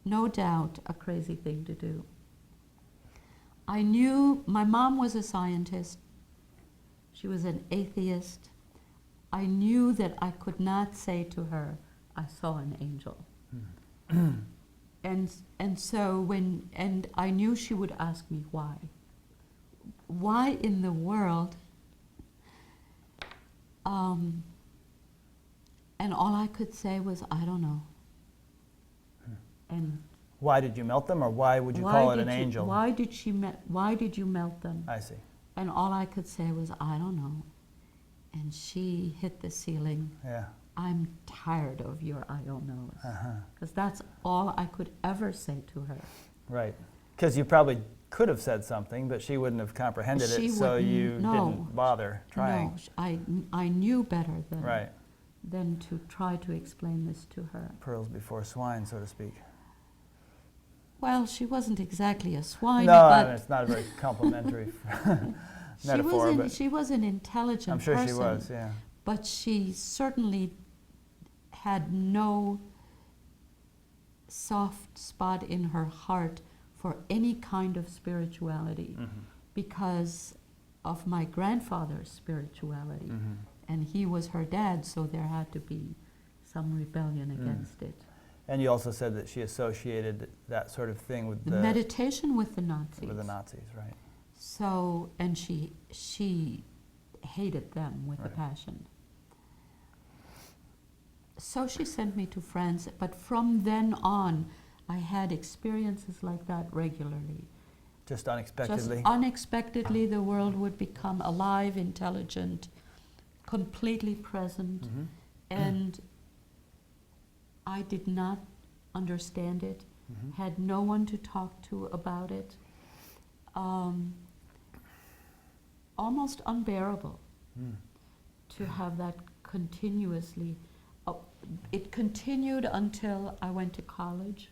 no doubt a crazy thing to do. I knew my mom was a scientist. She was an atheist. I knew that I could not say to her, I saw an angel. And so and I knew she would ask me why. Why in the world? And all I could say was, I don't know. And why did you melt them, or why would you call it an angel? Why did you melt them? I see. And all I could say was, I don't know. And she hit the ceiling. Yeah. I'm tired of your I don't knows. Because that's all I could ever say to her. Right. Because you probably could have said something, but she wouldn't have comprehended She it, so wouldn't- you no. didn't bother trying. No, I knew better Right. than to try to explain this to her. Pearls before swine, so to speak. Well, she wasn't exactly a swine, No, I but mean, it's not a very complimentary she metaphor, but she was an intelligent I'm sure person. she was, yeah. But she certainly had no soft spot in her heart for any kind of spirituality Mm-hmm. because of my grandfather's spirituality. Mm-hmm. And he was her dad, so there had to be some rebellion against it. And you also said that she associated that sort of thing with The meditation with the Nazis. with the Nazis, right? So, and she hated them with a Right. passion. So she sent me to France, but from then on, I had experiences like that regularly. Just unexpectedly. Just unexpectedly, the world would become alive, intelligent, completely present, Mm-hmm. and I did not understand it, Mm-hmm. had no one to talk to about it. Almost unbearable Mm. to have that continuously. It continued until I went to college.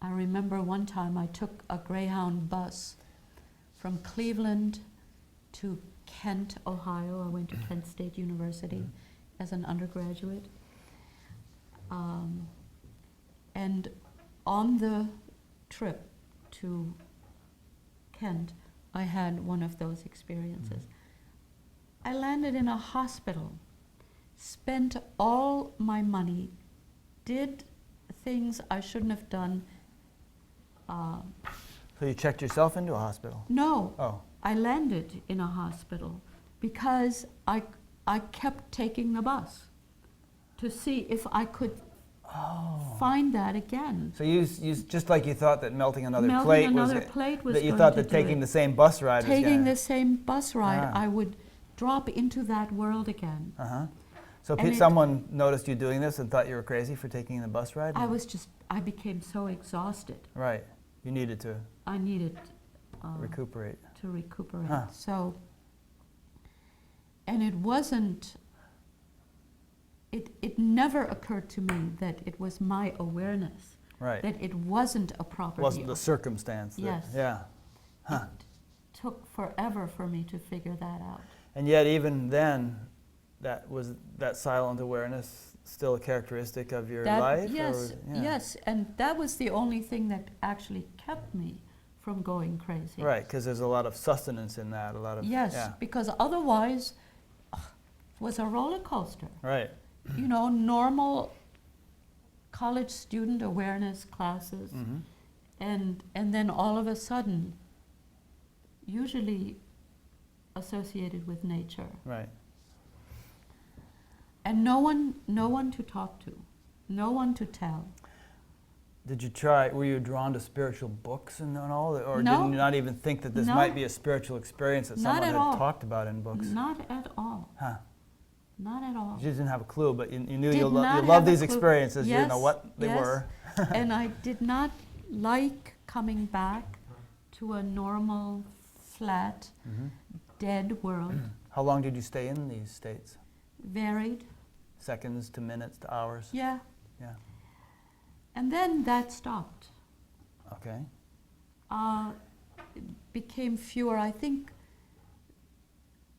I remember one time I took a Greyhound bus from Cleveland to Kent, Ohio. I went to Kent State University as an undergraduate. And on the trip to Kent, I had one of those experiences. I landed in a hospital, spent all my money, did things I shouldn't have done. So you checked yourself into a hospital? No, Oh. I landed in a hospital because I kept taking the bus to see if I could find that again. So you just like you thought that melting another Melting plate another was plate was that you going thought to that do taking it. the same bus ride was Taking gonna, the same bus ride, Ah. I would drop into that world again. Uh-huh. So And someone noticed you doing this and thought you were crazy for taking the bus ride? I became so exhausted. Right. You needed to I needed recuperate. to recuperate. Huh. So, and it wasn't, it never occurred to me that it was my awareness, Right. that it wasn't a property. Wasn't the of- circumstance. That, Yes. Yeah. Huh. It took forever for me to figure that out. And yet even then, that silent awareness still a characteristic of your life? Yes, or, yeah. yes, and that was the only thing that actually kept me from going crazy. Right, because there's a lot of sustenance in that, a lot of, Yes, yeah. because otherwise, it was a roller coaster. Right. You know, normal college student awareness classes, Mm-hmm. and then all of a sudden, usually associated with nature, Right. and no one to talk to, no one to tell. Did you were you drawn to spiritual books and all that, or No. did you not even think that this No. might be a spiritual experience that Not someone at had all. talked about in books? Not at all. Huh. Not at all. You just didn't have a clue, but you knew Did you not love have a these clue. experiences, you didn't know Yes, what they yes. were. And I did not like coming back to a normal, flat, Mhm. dead world. How long did you stay in these states? Varied, Seconds to minutes to hours? yeah. Yeah. And then that stopped. Okay. It became fewer. I think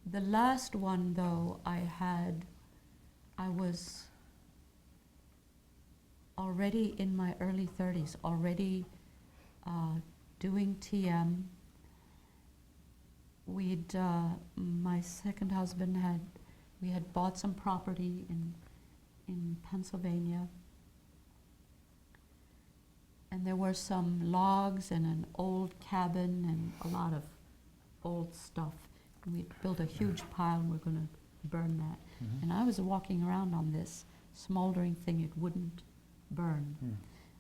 the last one, though, I was already in my early 30s, already doing TM. My second husband we had bought some property in Pennsylvania. And there were some logs and an old cabin and a lot of old stuff. And we built a huge pile and we're going to burn that. Mhm. And I was walking around on this smoldering thing, it wouldn't burn. Mm.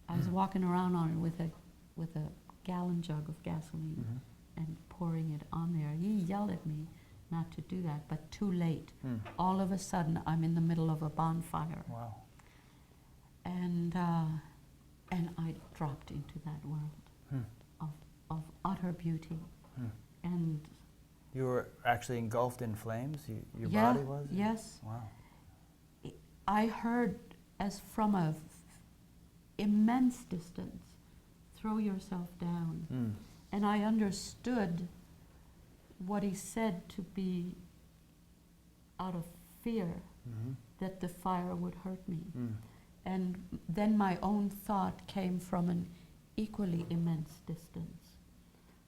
I was walking around on it with a gallon jug of gasoline Mhm. and pouring it on there. He yelled at me not to do that, but too late. Mm. All of a sudden, I'm in the middle of a bonfire. Wow. And I dropped into that world Hmm. of utter beauty. And You were actually engulfed in flames? Your yeah, body was? yes. Wow. I heard as from a immense distance, throw yourself down. And I understood what he said to be out of fear that the fire would hurt me. And then my own thought came from an equally immense distance.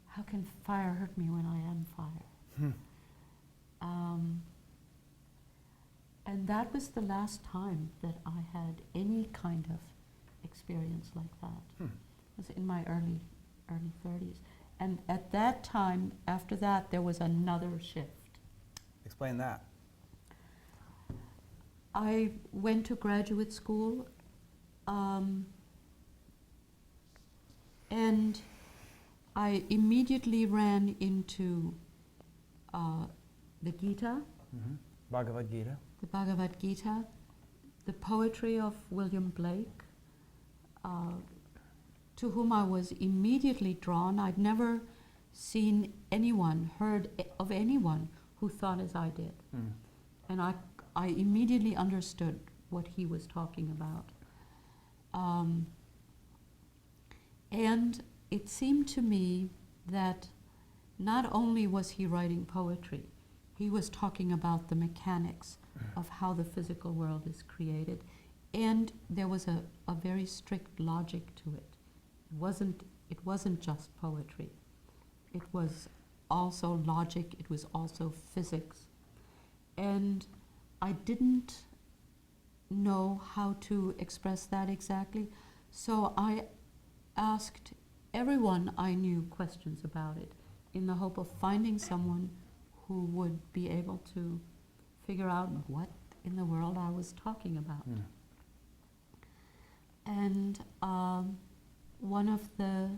How can fire hurt me when I am fire? And that was the last time that I had any kind of experience like that. It was in my early 30s. And at that time, after that, there was another shift. Explain that. I went to graduate school, and I immediately ran into the Gita, Bhagavad Gita. the Bhagavad Gita, the poetry of William Blake, to whom I was immediately drawn. I'd never seen anyone, heard of anyone who thought as I did. And I immediately understood what he was talking about. And it seemed to me that not only was he writing poetry, he was talking about the mechanics of how the physical world is created, and there was a very strict logic to it. It wasn't just poetry. It was also logic, it was also physics. And I didn't know how to express that exactly, so I asked everyone I knew questions about it in the hope of finding someone who would be able to figure out what in the world I was talking about. And one of the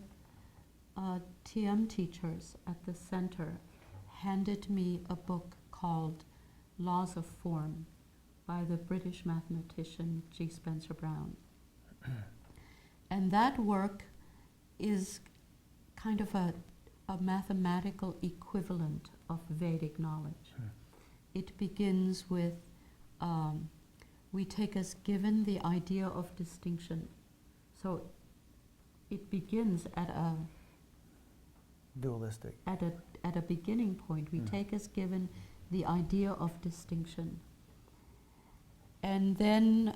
TM teachers at the center handed me a book called Laws of Form by the British mathematician G. Spencer Brown. And that work is kind of a mathematical equivalent of Vedic knowledge. It begins with, we take as given the idea of distinction. So it begins at a Dualistic. at a beginning point. We take as given the idea of distinction. And then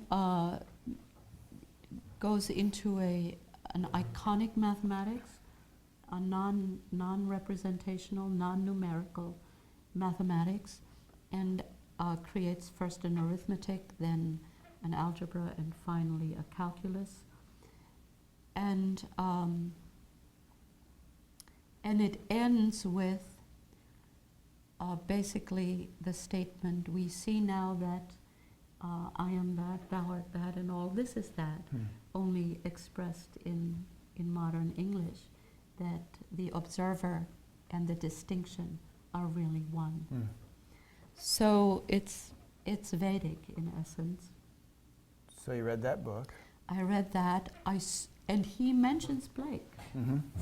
goes into an iconic mathematics, a non-representational, non-numerical mathematics, and creates first an arithmetic, then an algebra, and finally a calculus. And it ends with basically the statement, we see now that I am that, thou art that, and all this is that, only expressed in modern English, that the observer and the distinction are really one. So it's Vedic in essence. So you read that book. I read that, and he mentions Blake,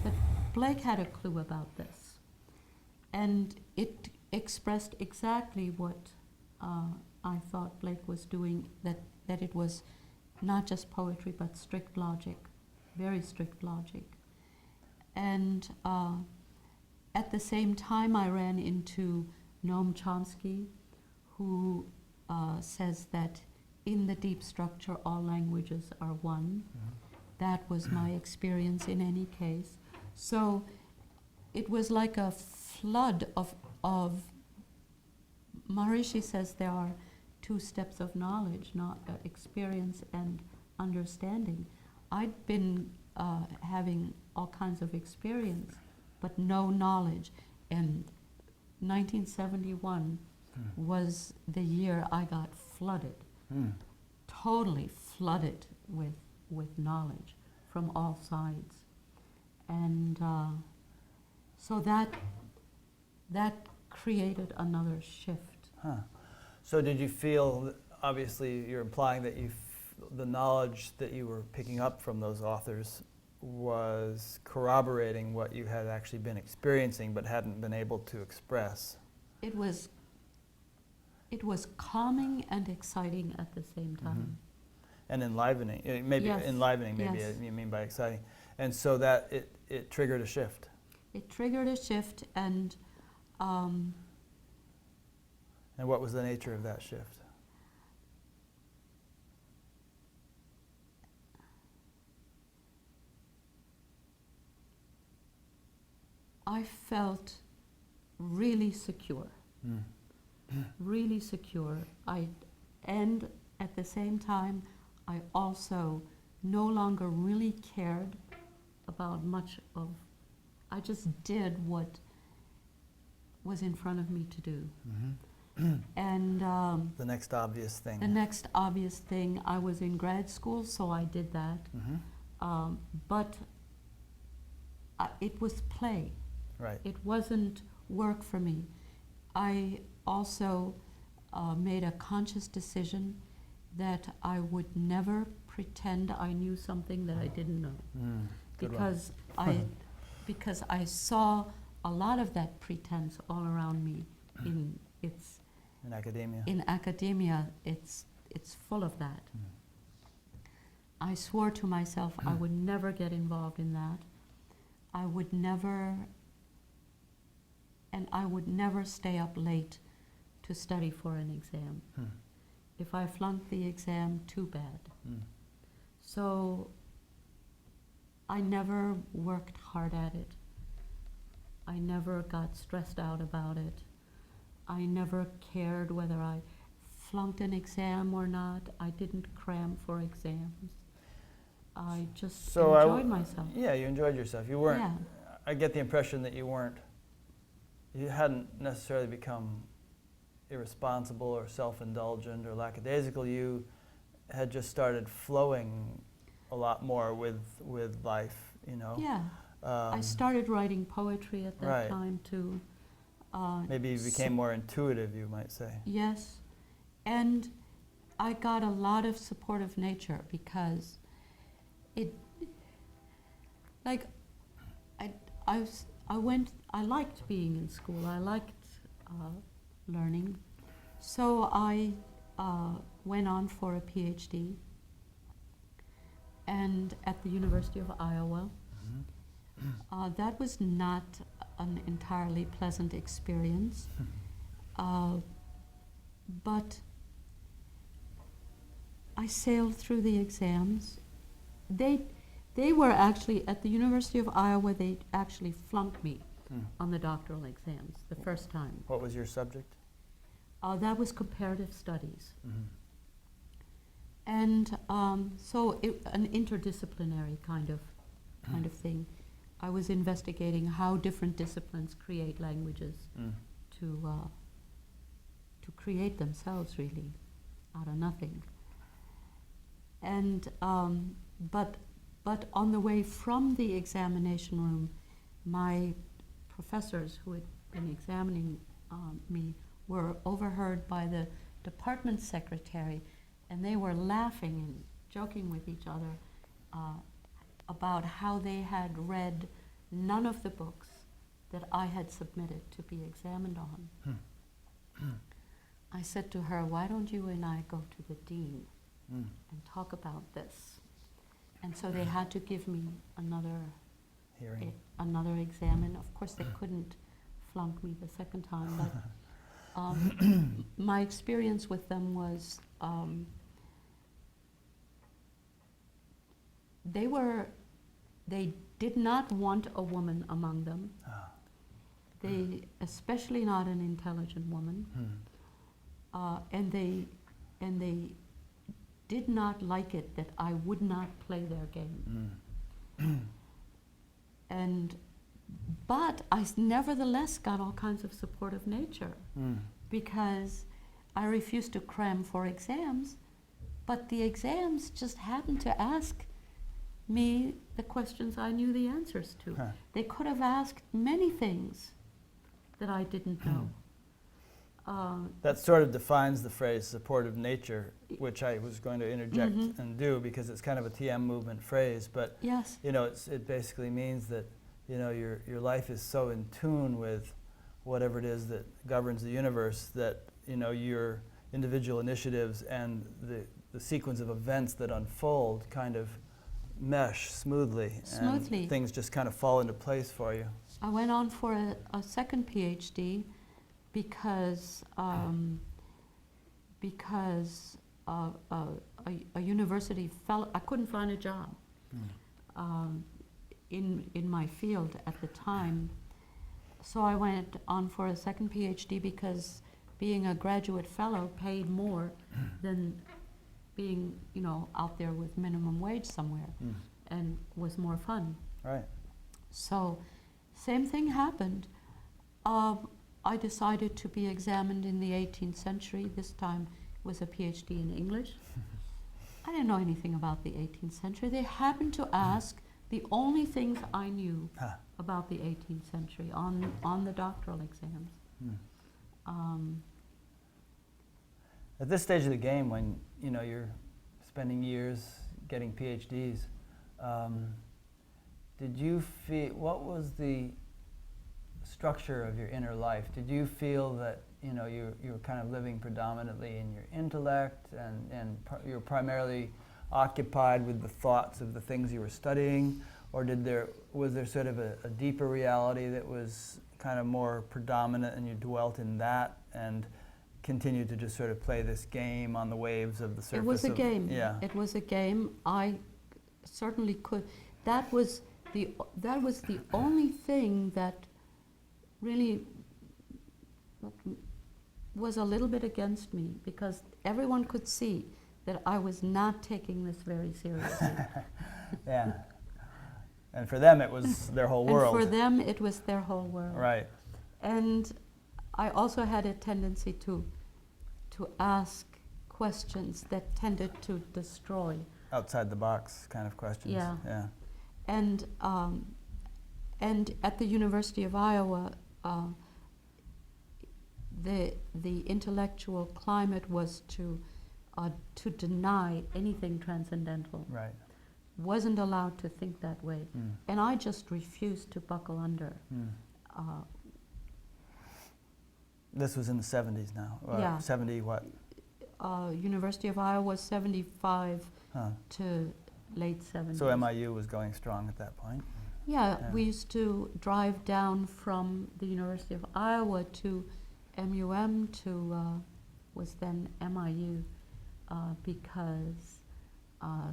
that Blake had a clue about this. And it expressed exactly what I thought Blake was doing, that it was not just poetry, but strict logic, very strict logic. And at the same time, I ran into Noam Chomsky, who says that in the deep structure, all languages are one. That was my experience in any case. So it was like a flood of Maharishi says there are two steps of knowledge, not experience and understanding. I'd been having all kinds of experience, but no knowledge. And 1971 was the year I got flooded, totally flooded with knowledge from all sides. And so that created another shift. So did you feel, obviously you're implying that the knowledge that you were picking up from those authors was corroborating what you had actually been experiencing but hadn't been able to express. It was calming and exciting at the same time. And enlivening. Maybe Yes. enlivening, maybe Yes. you mean by exciting. And so that it triggered a shift. It triggered a shift, and And what was the nature of that shift? I felt really secure. Really secure. And at the same time, I also no longer really cared about much of. I just did what was in front of me to do. And The next obvious thing. the next obvious thing, I was in grad school, so I did that. But it was play. Right. It wasn't work for me. I also made a conscious decision that I would never pretend I knew something that I didn't know. Good one. Because I saw a lot of that pretense all around me. In academia. In academia, it's full of that. I swore to myself I would never get involved in that. I would never stay up late to study for an exam. If I flunked the exam, too bad. So I never worked hard at it. I never got stressed out about it. I never cared whether I flunked an exam or not. I didn't cram for exams. I just enjoyed myself. Yeah, you enjoyed yourself. You weren't. Yeah. I get the impression that you hadn't necessarily become irresponsible or self-indulgent or lackadaisical. You had just started flowing a lot more with life, you know. Yeah. I started writing poetry at that Right. time too. Maybe you became more intuitive, you might say. Yes, and I got a lot of support of nature because I liked being in school. I liked learning, so I went on for a PhD, and at the University of Iowa. That was not an entirely pleasant experience, but I sailed through the exams. They were actually, at the University of Iowa, they actually flunked me on the doctoral exams the first time. What was your subject? That was comparative studies. And so an interdisciplinary kind of thing. I was investigating how different disciplines create languages to create themselves, really, out of nothing. And but on the way from the examination room, my professors who had been examining me were overheard by the department secretary, and they were laughing and joking with each other about how they had read none of the books that I had submitted to be examined on. I said to her, why don't you and I go to the dean and talk about this? And so they had to give me another Hearing. Another exam, and of course they couldn't flunk me the second time, but my experience with them was they did not want a woman among them. They, especially not an intelligent woman, and they did not like it that I would not play their game. But I nevertheless got all kinds of support of nature because I refused to cram for exams, but the exams just happened to ask me the questions I knew the answers to. They could have asked many things that I didn't know. That sort of defines the phrase supportive nature, which I was going to interject and do because it's kind of a TM movement phrase, but yes. you know, it basically means that, you know, your life is so in tune with whatever it is that governs the universe that, you know, your individual initiatives and the sequence of events that unfold kind of mesh smoothly. And things just kind of fall into place for you. I went on for a second PhD because a university fellow, I couldn't find a job in my field at the time. So I went on for a second PhD because being a graduate fellow paid more than being, you know, out there with minimum wage somewhere, and was more fun. Right. So, same thing happened. I decided to be examined in the 18th century. This time it was a PhD in English. I didn't know anything about the 18th century. They happened to ask the only things I knew about the 18th century on the doctoral exams. At this stage of the game, when you know you're spending years getting PhDs, did you feel, what was the structure of your inner life? Did you feel that, you know, you were kind of living predominantly in your intellect and you were primarily occupied with the thoughts of the things you were studying, or was there sort of a deeper reality that was kind of more predominant and you dwelt in that and continued to just sort of play this game on the waves of the surface? It was a game. Yeah. It was a game. I certainly could. That was the only thing that really was a little bit against me, because everyone could see that I was not taking this very seriously. Yeah. And for them, it was their whole world. And for them, it was their whole world. Right. And I also had a tendency to ask questions that tended to destroy. Outside the box kind of questions. Yeah. Yeah. And at the University of Iowa, the intellectual climate was to deny anything transcendental. Right. Wasn't allowed to think that way. And I just refused to buckle under. This was in the 70s now. Yeah. 70 what? University of Iowa was 75 to late 70s. So MIU was going strong at that point? Yeah, we used to drive down from the University of Iowa to MUM to, was then MIU, because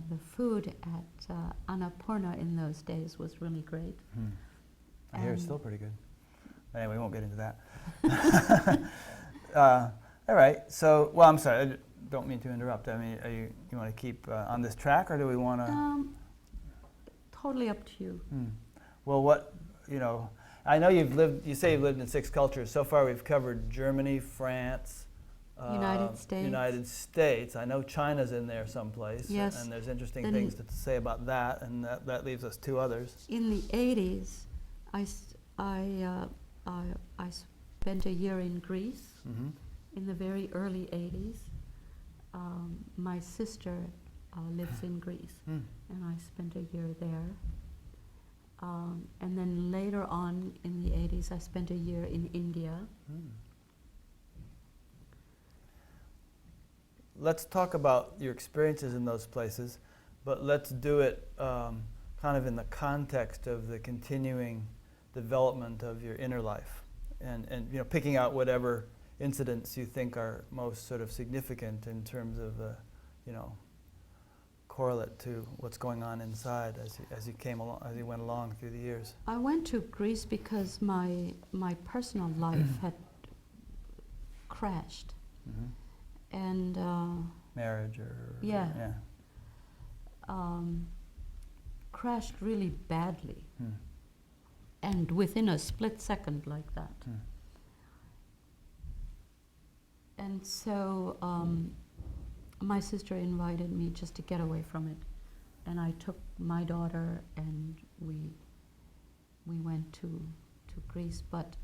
the food at Annapurna in those days was really great. I hear it's still pretty good. Anyway, we won't get into that. All right, so, well, I'm sorry, I don't mean to interrupt. I mean, you want to keep on this track, or do we want to? Totally up to you. Well, what, you know, I know you say you've lived in 6 cultures. So far we've covered Germany, France, United States. I know China's in there someplace. Yes. And there's interesting things to say about that, and that leaves us 2 others. In the 80s, I spent a year in Greece. In the very early 80s. My sister lives in Greece, and I spent a year there. And then later on in the 80s, I spent a year in India. Let's talk about your experiences in those places, but let's do it kind of in the context of the continuing development of your inner life, and you know, picking out whatever incidents you think are most sort of significant in terms of the, you know, correlate to what's going on inside as you went along through the years. I went to Greece because my personal life had crashed, and marriage or crashed really badly, and within a split second like that. And so my sister invited me just to get away from it, and I took my daughter and we went to Greece. But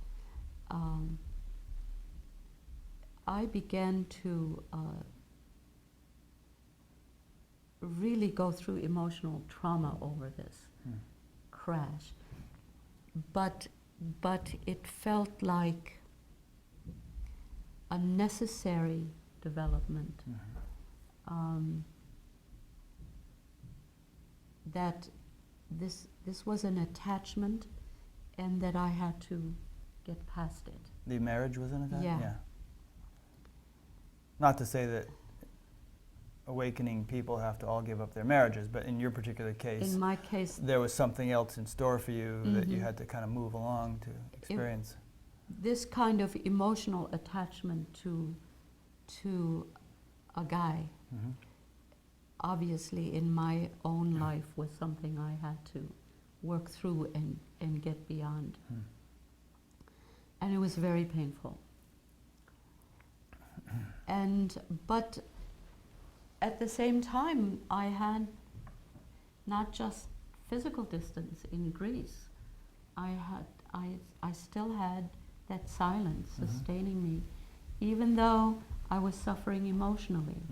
I began to really go through emotional trauma over this crash. But it felt like a necessary development. That this was an attachment, and that I had to get past it. The marriage was an attachment? Yeah. Not to say that awakening people have to all give up their marriages, but in your particular case, In my case, there was something else in store for you that you had to kind of move along to experience. This kind of emotional attachment to a guy, obviously in my own life, was something I had to work through and get beyond. And it was very painful. But at the same time, I had not just physical distance in Greece. I still had that silence sustaining me, even though I was suffering emotionally.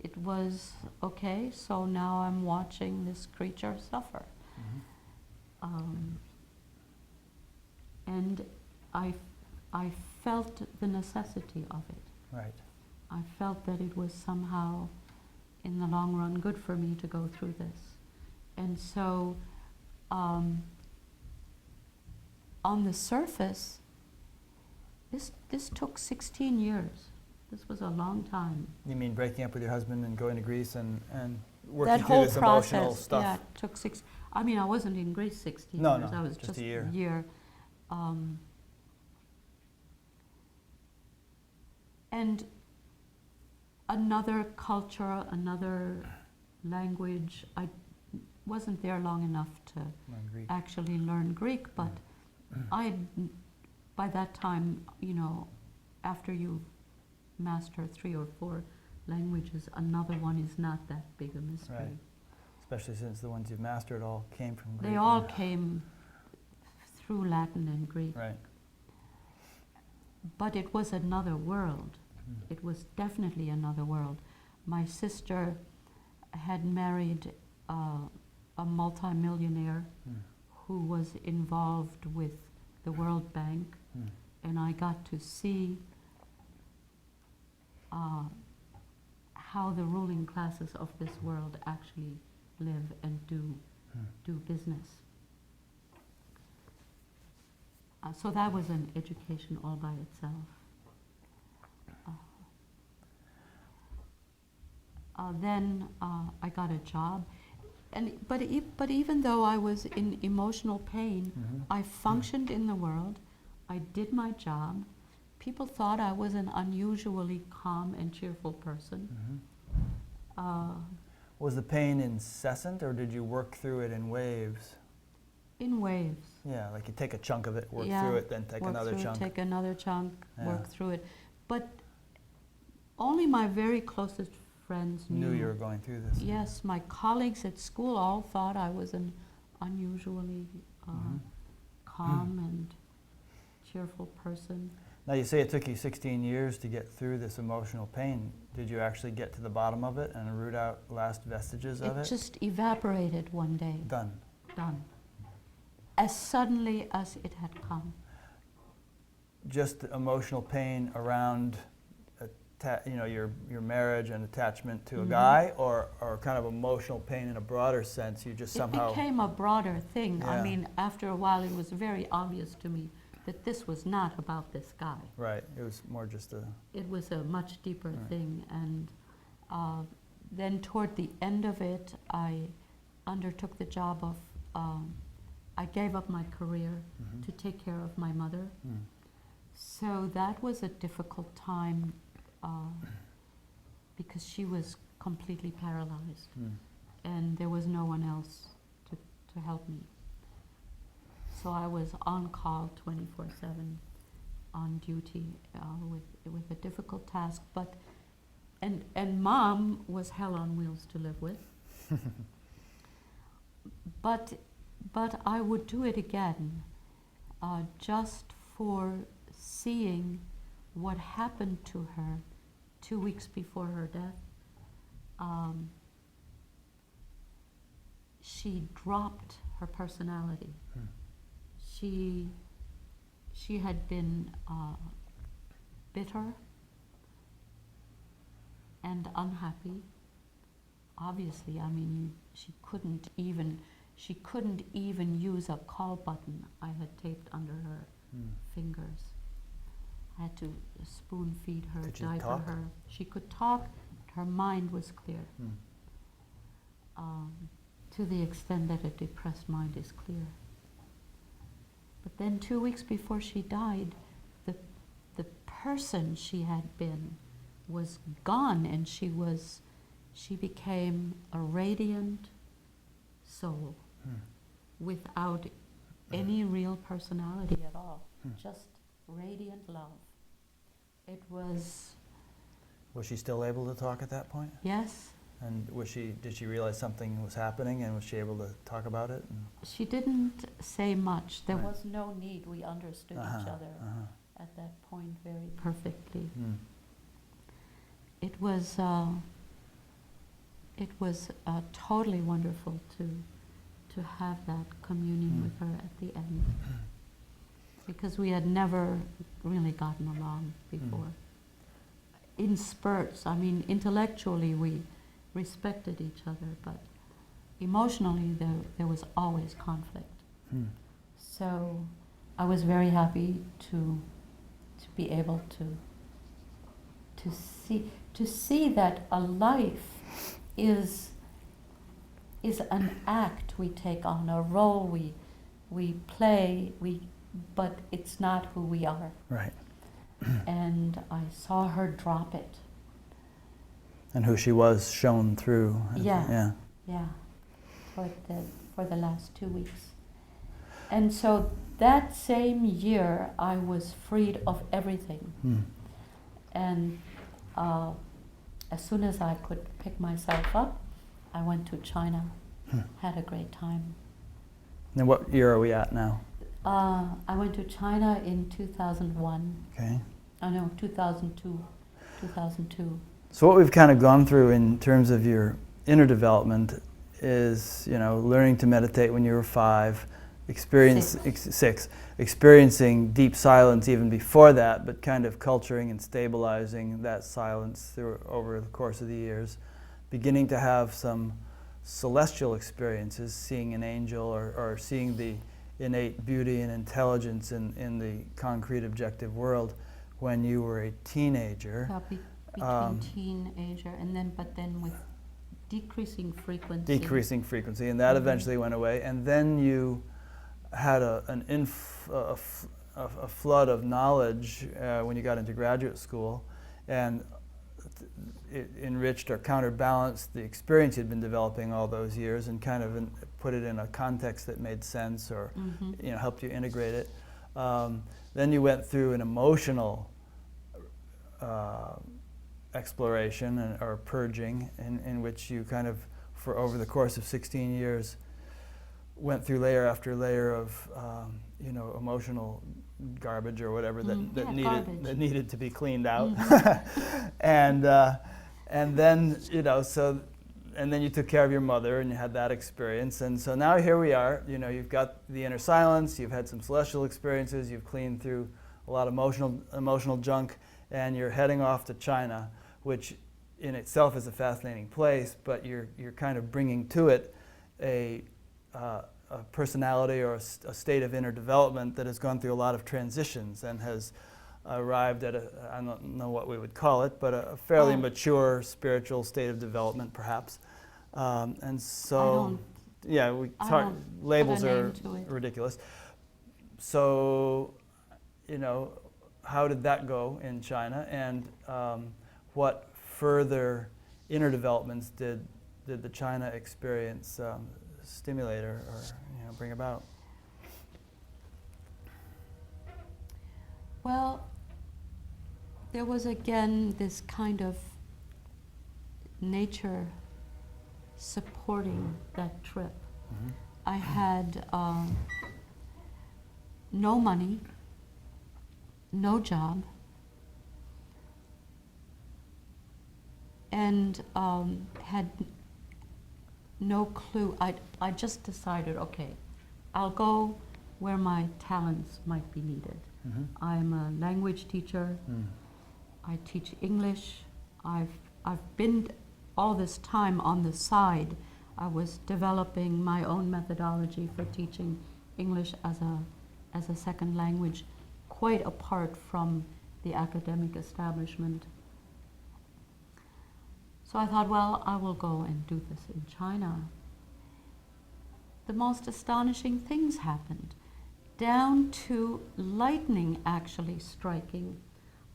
It was okay, so now I'm watching this creature suffer. And I felt the necessity of it. Right. I felt that it was somehow, in the long run, good for me to go through this. And so, on the surface, this took 16 years. This was a long time. You mean breaking up with your husband and going to Greece and working That through whole this emotional process, stuff? yeah, took I mean, I wasn't in Greece 16 No, years. no, I was just a year. And another culture, another language. I wasn't there long enough to Learn Greek. actually learn Greek, but by that time, you know, after you master 3 or 4 languages, another one is not that big a mystery. Right. Especially since the ones you've mastered all came from Greek. They all came through Latin and Greek. Right. But it was another world. It was definitely another world. My sister had married a multimillionaire who was involved with the World Bank, and I got to see how the ruling classes of this world actually live and do business. So that was an education all by itself. Then I got a job, but even though I was in emotional pain, I functioned in the world. I did my job. People thought I was an unusually calm and cheerful person. Was the pain incessant, or did you work through it in waves? In waves. Yeah, like you take a chunk of it, work through it, then take another chunk. Take another chunk, Yeah. work through it. But only my very closest friends Knew you were going through this. Yes, my colleagues at school all thought I was an unusually calm and cheerful person. Now you say it took you 16 years to get through this emotional pain. Did you actually get to the bottom of it and root out last vestiges of it? It just evaporated one day. Done. Done. As suddenly as it had come. Just emotional pain around your marriage and attachment to a guy, or kind of emotional pain in a broader sense? You just somehow... It became a broader thing. Yeah. I mean, after a while it was very obvious to me that this was not about this guy. Right, it was more just a... It was a much deeper thing, and then toward the end of it, I undertook the job of, I gave up my career to take care of my mother. So that was a difficult time because she was completely paralyzed, and there was no one else to help me. So I was on call 24/7, on duty with a difficult task. But and Mom was hell on wheels to live with. But I would do it again, just for seeing what happened to her 2 weeks before her death, she dropped her personality. She had been bitter and unhappy. Obviously, I mean, she couldn't even use a call button I had taped under her fingers. I had to spoon feed her, Could she diaper talk? her. She could talk, but her mind was clear. To the extent that a depressed mind is clear. But then 2 weeks before she died, the person she had been was gone, and she became a radiant soul without any real personality at all, just radiant love. It was... Was she still able to talk at that point? Yes. And did she realize something was happening, and was she able to talk about it? She didn't say much. There Right. was no need. We understood each other at that point very perfectly. It was totally wonderful to have that communion with her at the end, because we had never really gotten along before. In spurts, I mean, intellectually we respected each other, but emotionally there was always conflict. So I was very happy to be able to see that a life is an act we take on, a role we play, but it's not who we are. Right. And I saw her drop it. And who she was shown through. Yeah. For the last 2 weeks. And so that same year I was freed of everything. And as soon as I could pick myself up, I went to China, had a great time. And what year are we at now? I went to China in 2001. Okay. Oh no, 2002. 2002. So what we've kind of gone through in terms of your inner development is, learning to meditate when you were 5, experiencing deep silence even before that, but kind of culturing and stabilizing that silence over the course of the years, beginning to have some celestial experiences, seeing an angel or seeing the innate beauty and intelligence in the concrete objective world when you were a teenager. Between teenager but then with decreasing frequency. And that eventually went away. And then you had a flood of knowledge when you got into graduate school, and it enriched or counterbalanced the experience you'd been developing all those years, and kind of put it in a context that made sense, or helped you integrate it. Then you went through an emotional exploration or purging, in which you kind of, for over the course of 16 years, went through layer after layer of emotional garbage or whatever that needed to be cleaned out. And then and then you took care of your mother and you had that experience, and so now here we are. You've got the inner silence, you've had some celestial experiences, you've cleaned through a lot of emotional junk, and you're heading off to China, which in itself is a fascinating place, but you're kind of bringing to it a personality or a state of inner development that has gone through a lot of transitions and has arrived at I don't know what we would call it, but a fairly mature spiritual state of development, perhaps. And so, labels are ridiculous. So, how did that go in China, and what further inner developments did the China experience stimulate or bring about? Well, there was again this kind of nature supporting that trip. I had no money, no job, and had no clue. I just decided, okay, I'll go where my talents might be needed. Mm-hmm. I'm a language teacher. I teach English. I've been all this time on the side. I was developing my own methodology for teaching English as a second language, quite apart from the academic establishment. So I thought, well, I will go and do this in China. The most astonishing things happened, down to lightning actually striking.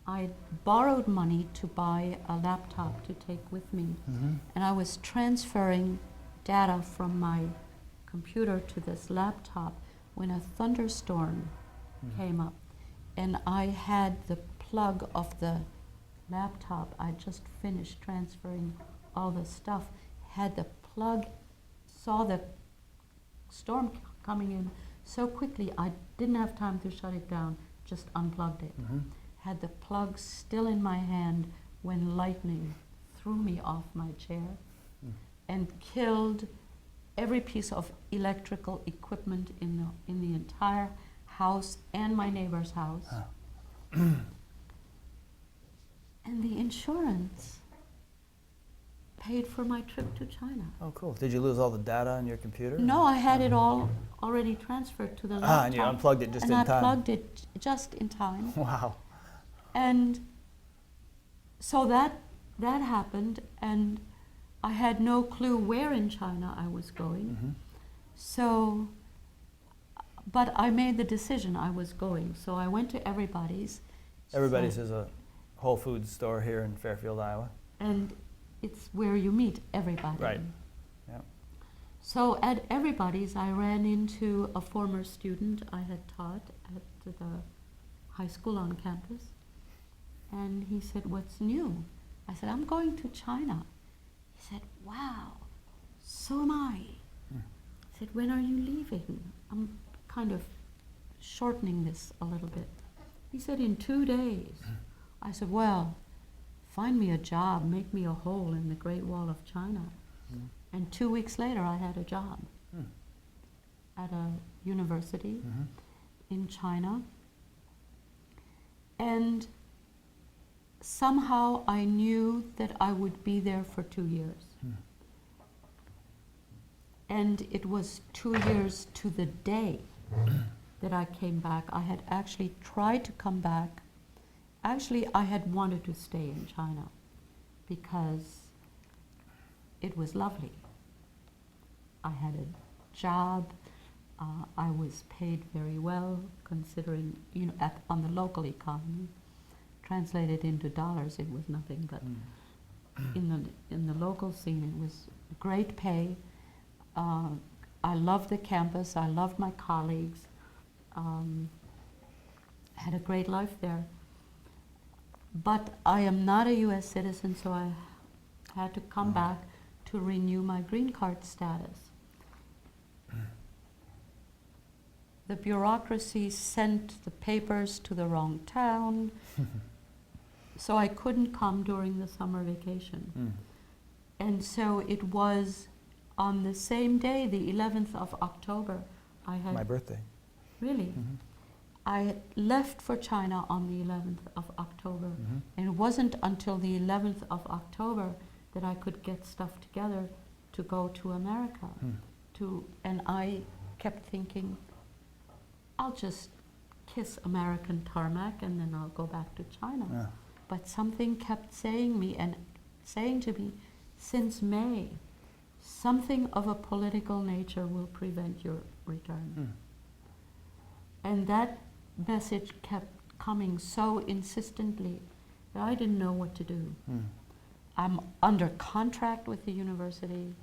I borrowed money to buy a laptop to take with me, and I was transferring data from my computer to this laptop when a thunderstorm came up, and I had the plug of the laptop. I just finished transferring all the stuff, had the plug, saw the storm coming in so quickly I didn't have time to shut it down, just unplugged it. Had the plug still in my hand when lightning threw me off my chair and killed every piece of electrical equipment in the entire house and my neighbor's house. And the insurance paid for my trip to China. Oh, cool. Did you lose all the data on your computer? No, I had it all already transferred to the laptop. And you unplugged it just in time. And I plugged it just in time. Wow. And so that happened, and I had no clue where in China I was going. So, but I made the decision I was going. So I went to Everybody's. Everybody's is a Whole Foods store here in Fairfield, Iowa. And it's where you meet everybody. Right. Yeah. So at Everybody's, I ran into a former student I had taught at the high school on campus. And he said, "What's new?" I said, "I'm going to China." He said, "Wow, so am I." I said, "When are you leaving?" I'm kind of shortening this a little bit. He said, "In 2 days." I said, "Well, find me a job, make me a hole in the Great Wall of China." And 2 weeks later, I had a job at a university in China. And somehow I knew that I would be there for 2 years. And it was 2 years to the day that I came back. I had actually tried to come back. Actually, I had wanted to stay in China because it was lovely. I had a job. I was paid very well, considering, on the local economy. Translated into dollars, it was nothing, but in the local scene, it was great pay. I loved the campus. I loved my colleagues. Had a great life there. But I am not a U.S. citizen, so I had to come back to renew my green card status. The bureaucracy sent the papers to the wrong town, so I couldn't come during the summer vacation. And so it was on the same day, the 11th of October, I had... My birthday. Really? I left for China on the 11th of October, and it wasn't until the 11th of October that I could get stuff together to go to America. And I kept thinking, I'll just kiss American tarmac and then I'll go back to China. But something kept saying to me since May, something of a political nature will prevent your return. And that message kept coming so insistently that I didn't know what to do. I'm under contract with the university.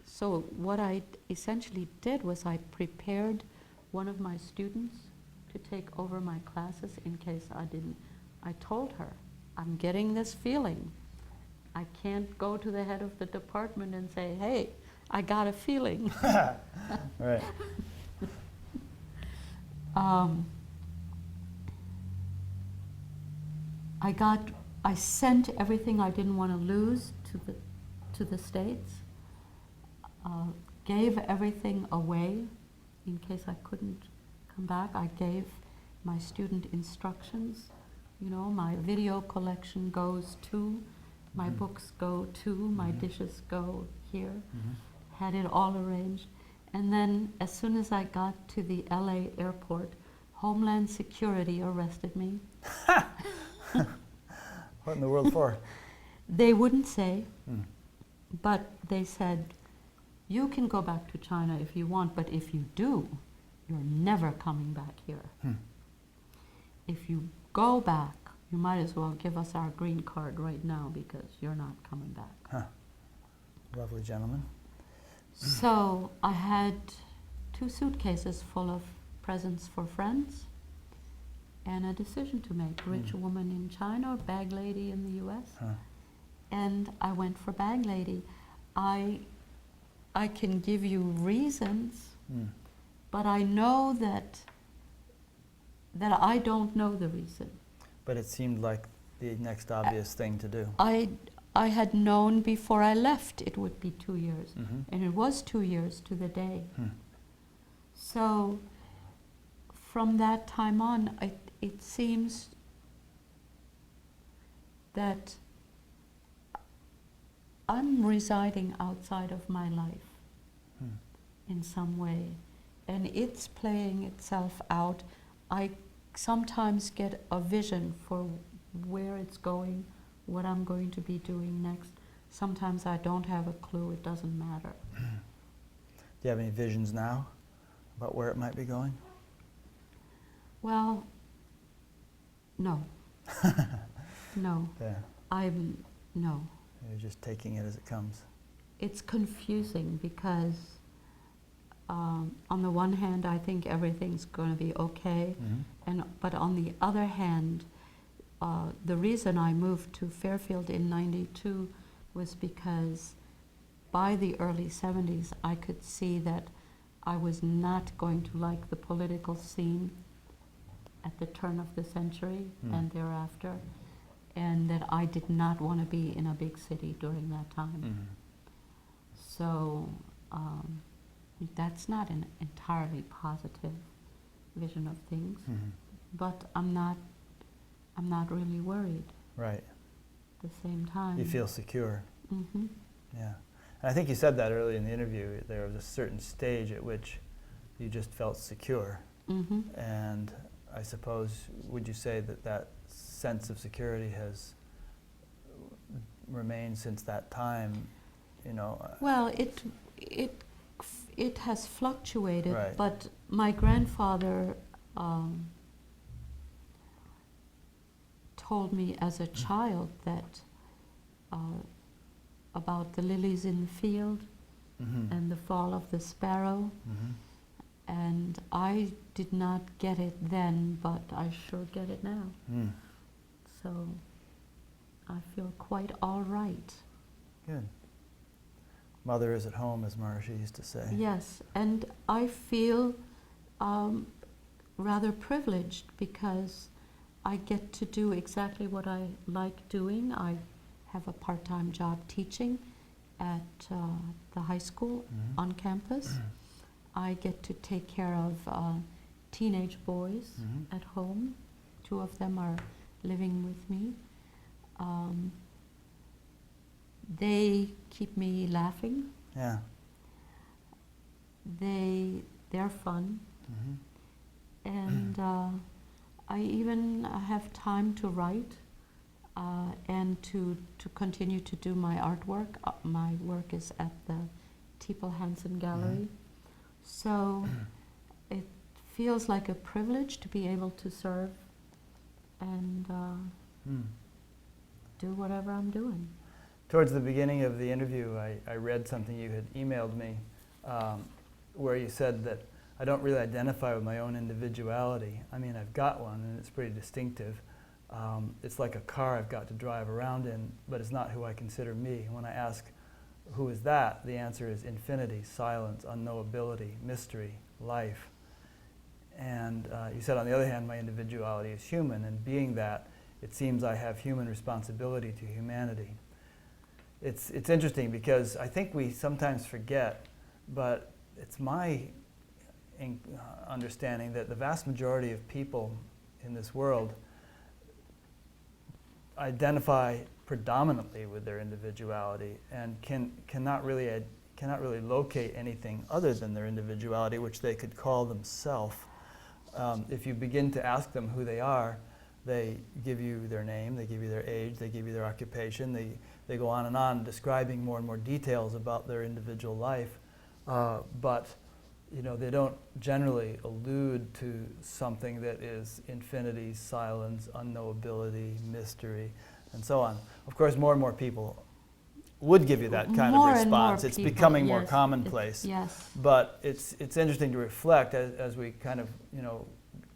So what I essentially did was I prepared one of my students to take over my classes in case I didn't. I told her, I'm getting this feeling. I can't go to the head of the department and say, hey, I got a feeling. Right. I got I sent everything I didn't want to lose to the States, gave everything away in case I couldn't come back. I gave my student instructions. You know, my video collection goes to, my books go to, my dishes go here. Had it all arranged. And then as soon as I got to the LA airport, Homeland Security arrested me. What in the world for? They wouldn't say, but they said, you can go back to China if you want, but if you do, you're never coming back here. If you go back, you might as well give us our green card right now because you're not coming back. Huh. Lovely gentleman. So I had 2 suitcases full of presents for friends and a decision to make, rich woman in China or bag lady in the US. And I went for bag lady. I can give you reasons, but I know that I don't know the reason. But it seemed like the next obvious thing to do. I had known before I left it would be 2 years, and it was 2 years to the day. So from that time on, it seems that I'm residing outside of my life in some way, and it's playing itself out. I sometimes get a vision for where it's going, what I'm going to be doing next. Sometimes I don't have a clue, it doesn't matter. Do you have any visions now about where it might be going? Well, no. No. Yeah. No. You're just taking it as it comes. It's confusing because on the one hand, I think everything's going to be okay, but on the other hand, the reason I moved to Fairfield in '92 was because by the early '70s, I could see that I was not going to like the political scene at the turn of the century and thereafter, and that I did not want to be in a big city during that time. So that's not an entirely positive vision of things, but I'm not really worried. Right. At the same time. You feel secure. Mm-hmm. Yeah. And I think you said that early in the interview. There was a certain stage at which you just felt secure. Mm-hmm. And I suppose, would you say that that sense of security has remained since that time? You know. Well, it has fluctuated, Right. but my grandfather told me as a child that about the lilies in the field and the fall of the sparrow, and I did not get it then, but I sure get it now. So I feel quite all right. Good. Mother is at home, as Maharishi used to say. Yes, and I feel rather privileged because I get to do exactly what I like doing. I have a part-time job teaching at the high school on campus. I get to take care of teenage boys at home. 2 of them are living with me. They keep me laughing. Yeah. They're fun. And I even have time to write and to continue to do my artwork. My work is at the Teeple Hansen Gallery. So it feels like a privilege to be able to serve and do whatever I'm doing. Towards the beginning of the interview, I read something you had emailed me where you said that I don't really identify with my own individuality. I mean, I've got one, and it's pretty distinctive. It's like a car I've got to drive around in, but it's not who I consider me. When I ask, who is that? The answer is infinity, silence, unknowability, mystery, life. And you said, on the other hand, my individuality is human, and being that it seems I have human responsibility to humanity. It's interesting because I think we sometimes forget, but it's my understanding that the vast majority of people in this world identify predominantly with their individuality and cannot really locate anything other than their individuality, which they could call themselves. If you begin to ask them who they are, they give you their name, they give you their age, they give you their occupation, they go on and on describing more and more details about their individual life, but they don't generally allude to something that is infinity, silence, unknowability, mystery, and so on. Of course, more and more people would give you that kind of response. It's becoming more commonplace. Yes. But it's interesting to reflect as we kind of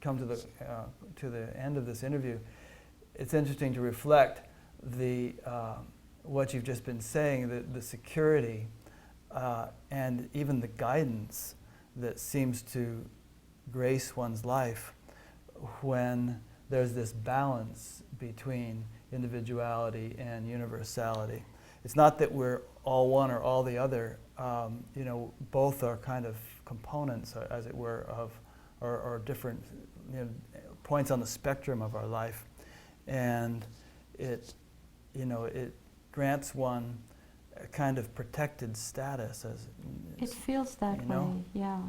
come to the end of this interview. It's interesting to reflect what you've just been saying, the security and even the guidance that seems to grace one's life when there's this balance between individuality and universality. It's not that we're all one or all the other. Both are kind of components, as it were, of or different points on the spectrum of our life, and it grants one a kind of protected status. It feels that way, yeah.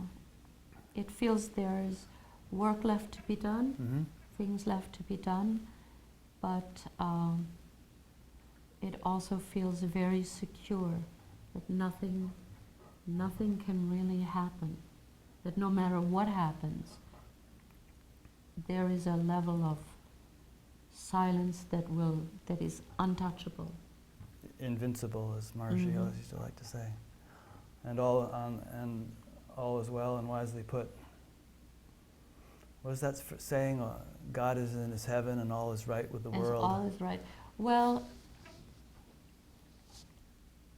It feels there's work left to be done, things left to be done, but it also feels very secure that nothing can really happen, that no matter what happens, there is a level of silence that is untouchable. Invincible, as Maharishi always used to like to say. And all is well and wisely put. What is that saying? God is in his heaven and all is right with the world. All is right. Well,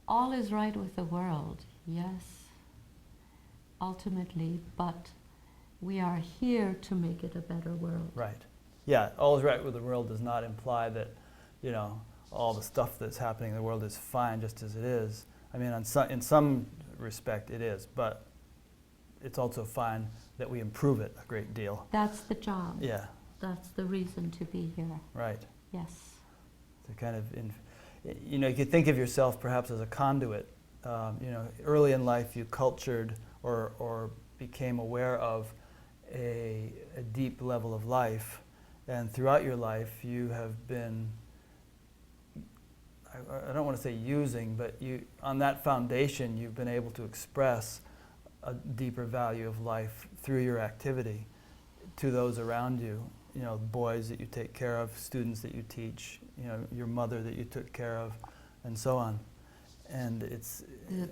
all is right with the world, yes, ultimately, but we are here to make it a better world. Right. Yeah, all is right with the world does not imply that, all the stuff that's happening in the world is fine just as it is. I mean, in some respect it is, but it's also fine that we improve it a great deal. That's the job. Yeah. That's the reason to be here. Right. Yes. To kind of, you could think of yourself perhaps as a conduit. Early in life you cultured or became aware of a deep level of life, and throughout your life you have been, I don't want to say using, but on that foundation you've been able to express a deeper value of life through your activity to those around you. Boys that you take care of, students that you teach, your mother that you took care of, and so on. And it's the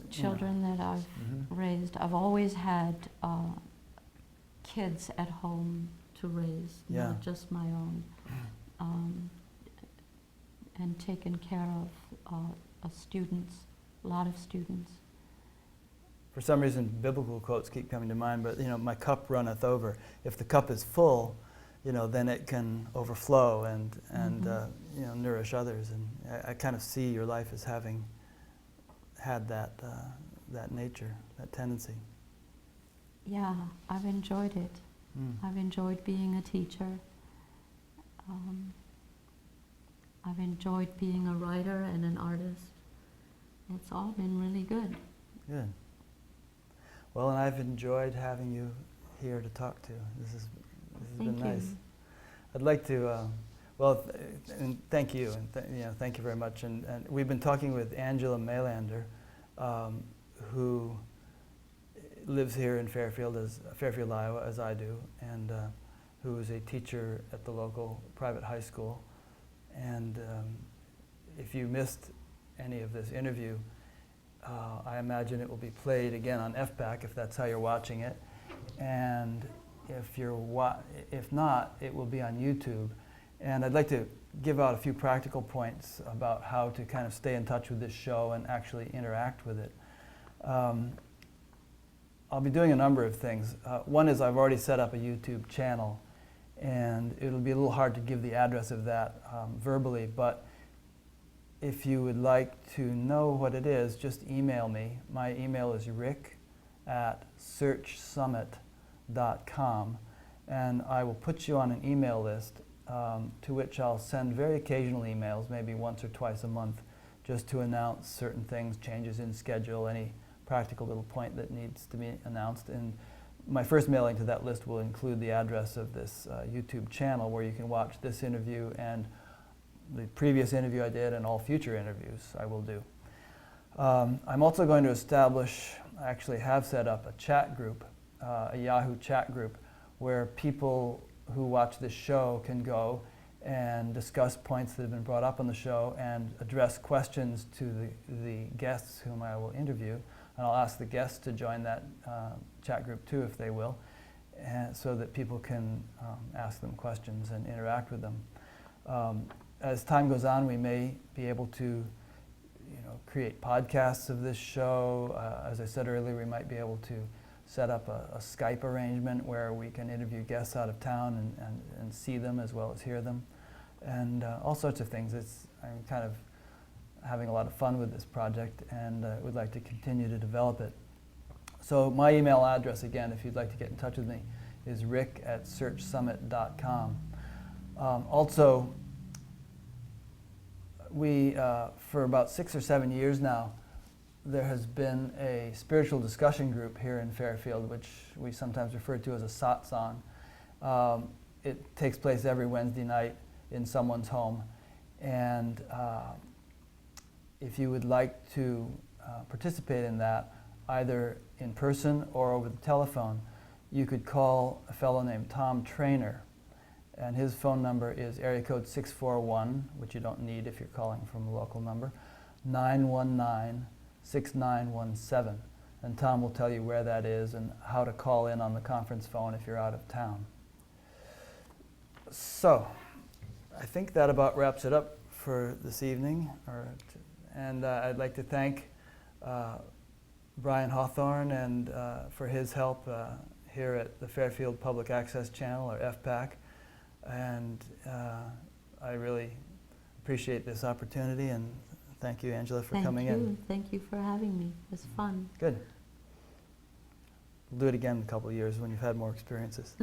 children that I've raised. I've always had kids at home to raise, not just my own, and taken care of students, a lot of students. For some reason, biblical quotes keep coming to mind, but my cup runneth over. If the cup is full, then it can overflow and nourish others. And I kind of see your life as having had that nature, that tendency. Yeah, I've enjoyed it. I've enjoyed being a teacher. I've enjoyed being a writer and an artist. It's all been really good. Good. Well, and I've enjoyed having you here to talk to. This has been nice. I'd like to, and thank you, and thank you very much. And we've been talking with Angela Mailander, who lives here in Fairfield, Iowa, as I do, and who is a teacher at the local private high school. And if you missed any of this interview, I imagine it will be played again on FBAC if that's how you're watching it, and if not, it will be on YouTube. And I'd like to give out a few practical points about how to kind of stay in touch with this show and actually interact with it. I'll be doing a number of things. One is I've already set up a YouTube channel, And it'll be a little hard to give the address of that verbally, but if you would like to know what it is, just email me. My email is rick@searchsummit.com, and I will put you on an email list to which I'll send very occasional emails, maybe once or twice a month, just to announce certain things, changes in schedule, any practical little point that needs to be announced. And my first mailing to that list will include the address of this YouTube channel where you can watch this interview and the previous interview I did and all future interviews I will do. I'm also going to establish, I actually have set up a chat group, a Yahoo chat group, where people who watch this show can go and discuss points that have been brought up on the show and address questions to the guests whom I will interview. And I'll ask the guests to join that chat group too, if they will, and so that people can ask them questions and interact with them. As time goes on, we may be able to create podcasts of this show. As I said earlier, we might be able to set up a Skype arrangement where we can interview guests out of town and see them as well as hear them, and all sorts of things. I'm kind of having a lot of fun with this project and would like to continue to develop it. So my email address, again, if you'd like to get in touch with me, is rick@searchsummit.com. Also, we, for about 6 or 7 years now, there has been a spiritual discussion group here in Fairfield, which we sometimes refer to as a satsang. It takes place every Wednesday night in someone's home. And if you would like to participate in that, either in person or over the telephone, you could call a fellow named Tom Trainer. And his phone number is area code 641, which you don't need if you're calling from a local number, 919-6917. And Tom will tell you where that is and how to call in on the conference phone if you're out of town. So, I think that about wraps it up for this evening. And I'd like to thank Brian Hawthorne and for his help here at the Fairfield Public Access Channel, or FPAC. And I really appreciate this opportunity, and thank you, Angela, for coming in. Thank you for having me. It was fun. Good. We'll do it again in a couple of years when you've had more experiences.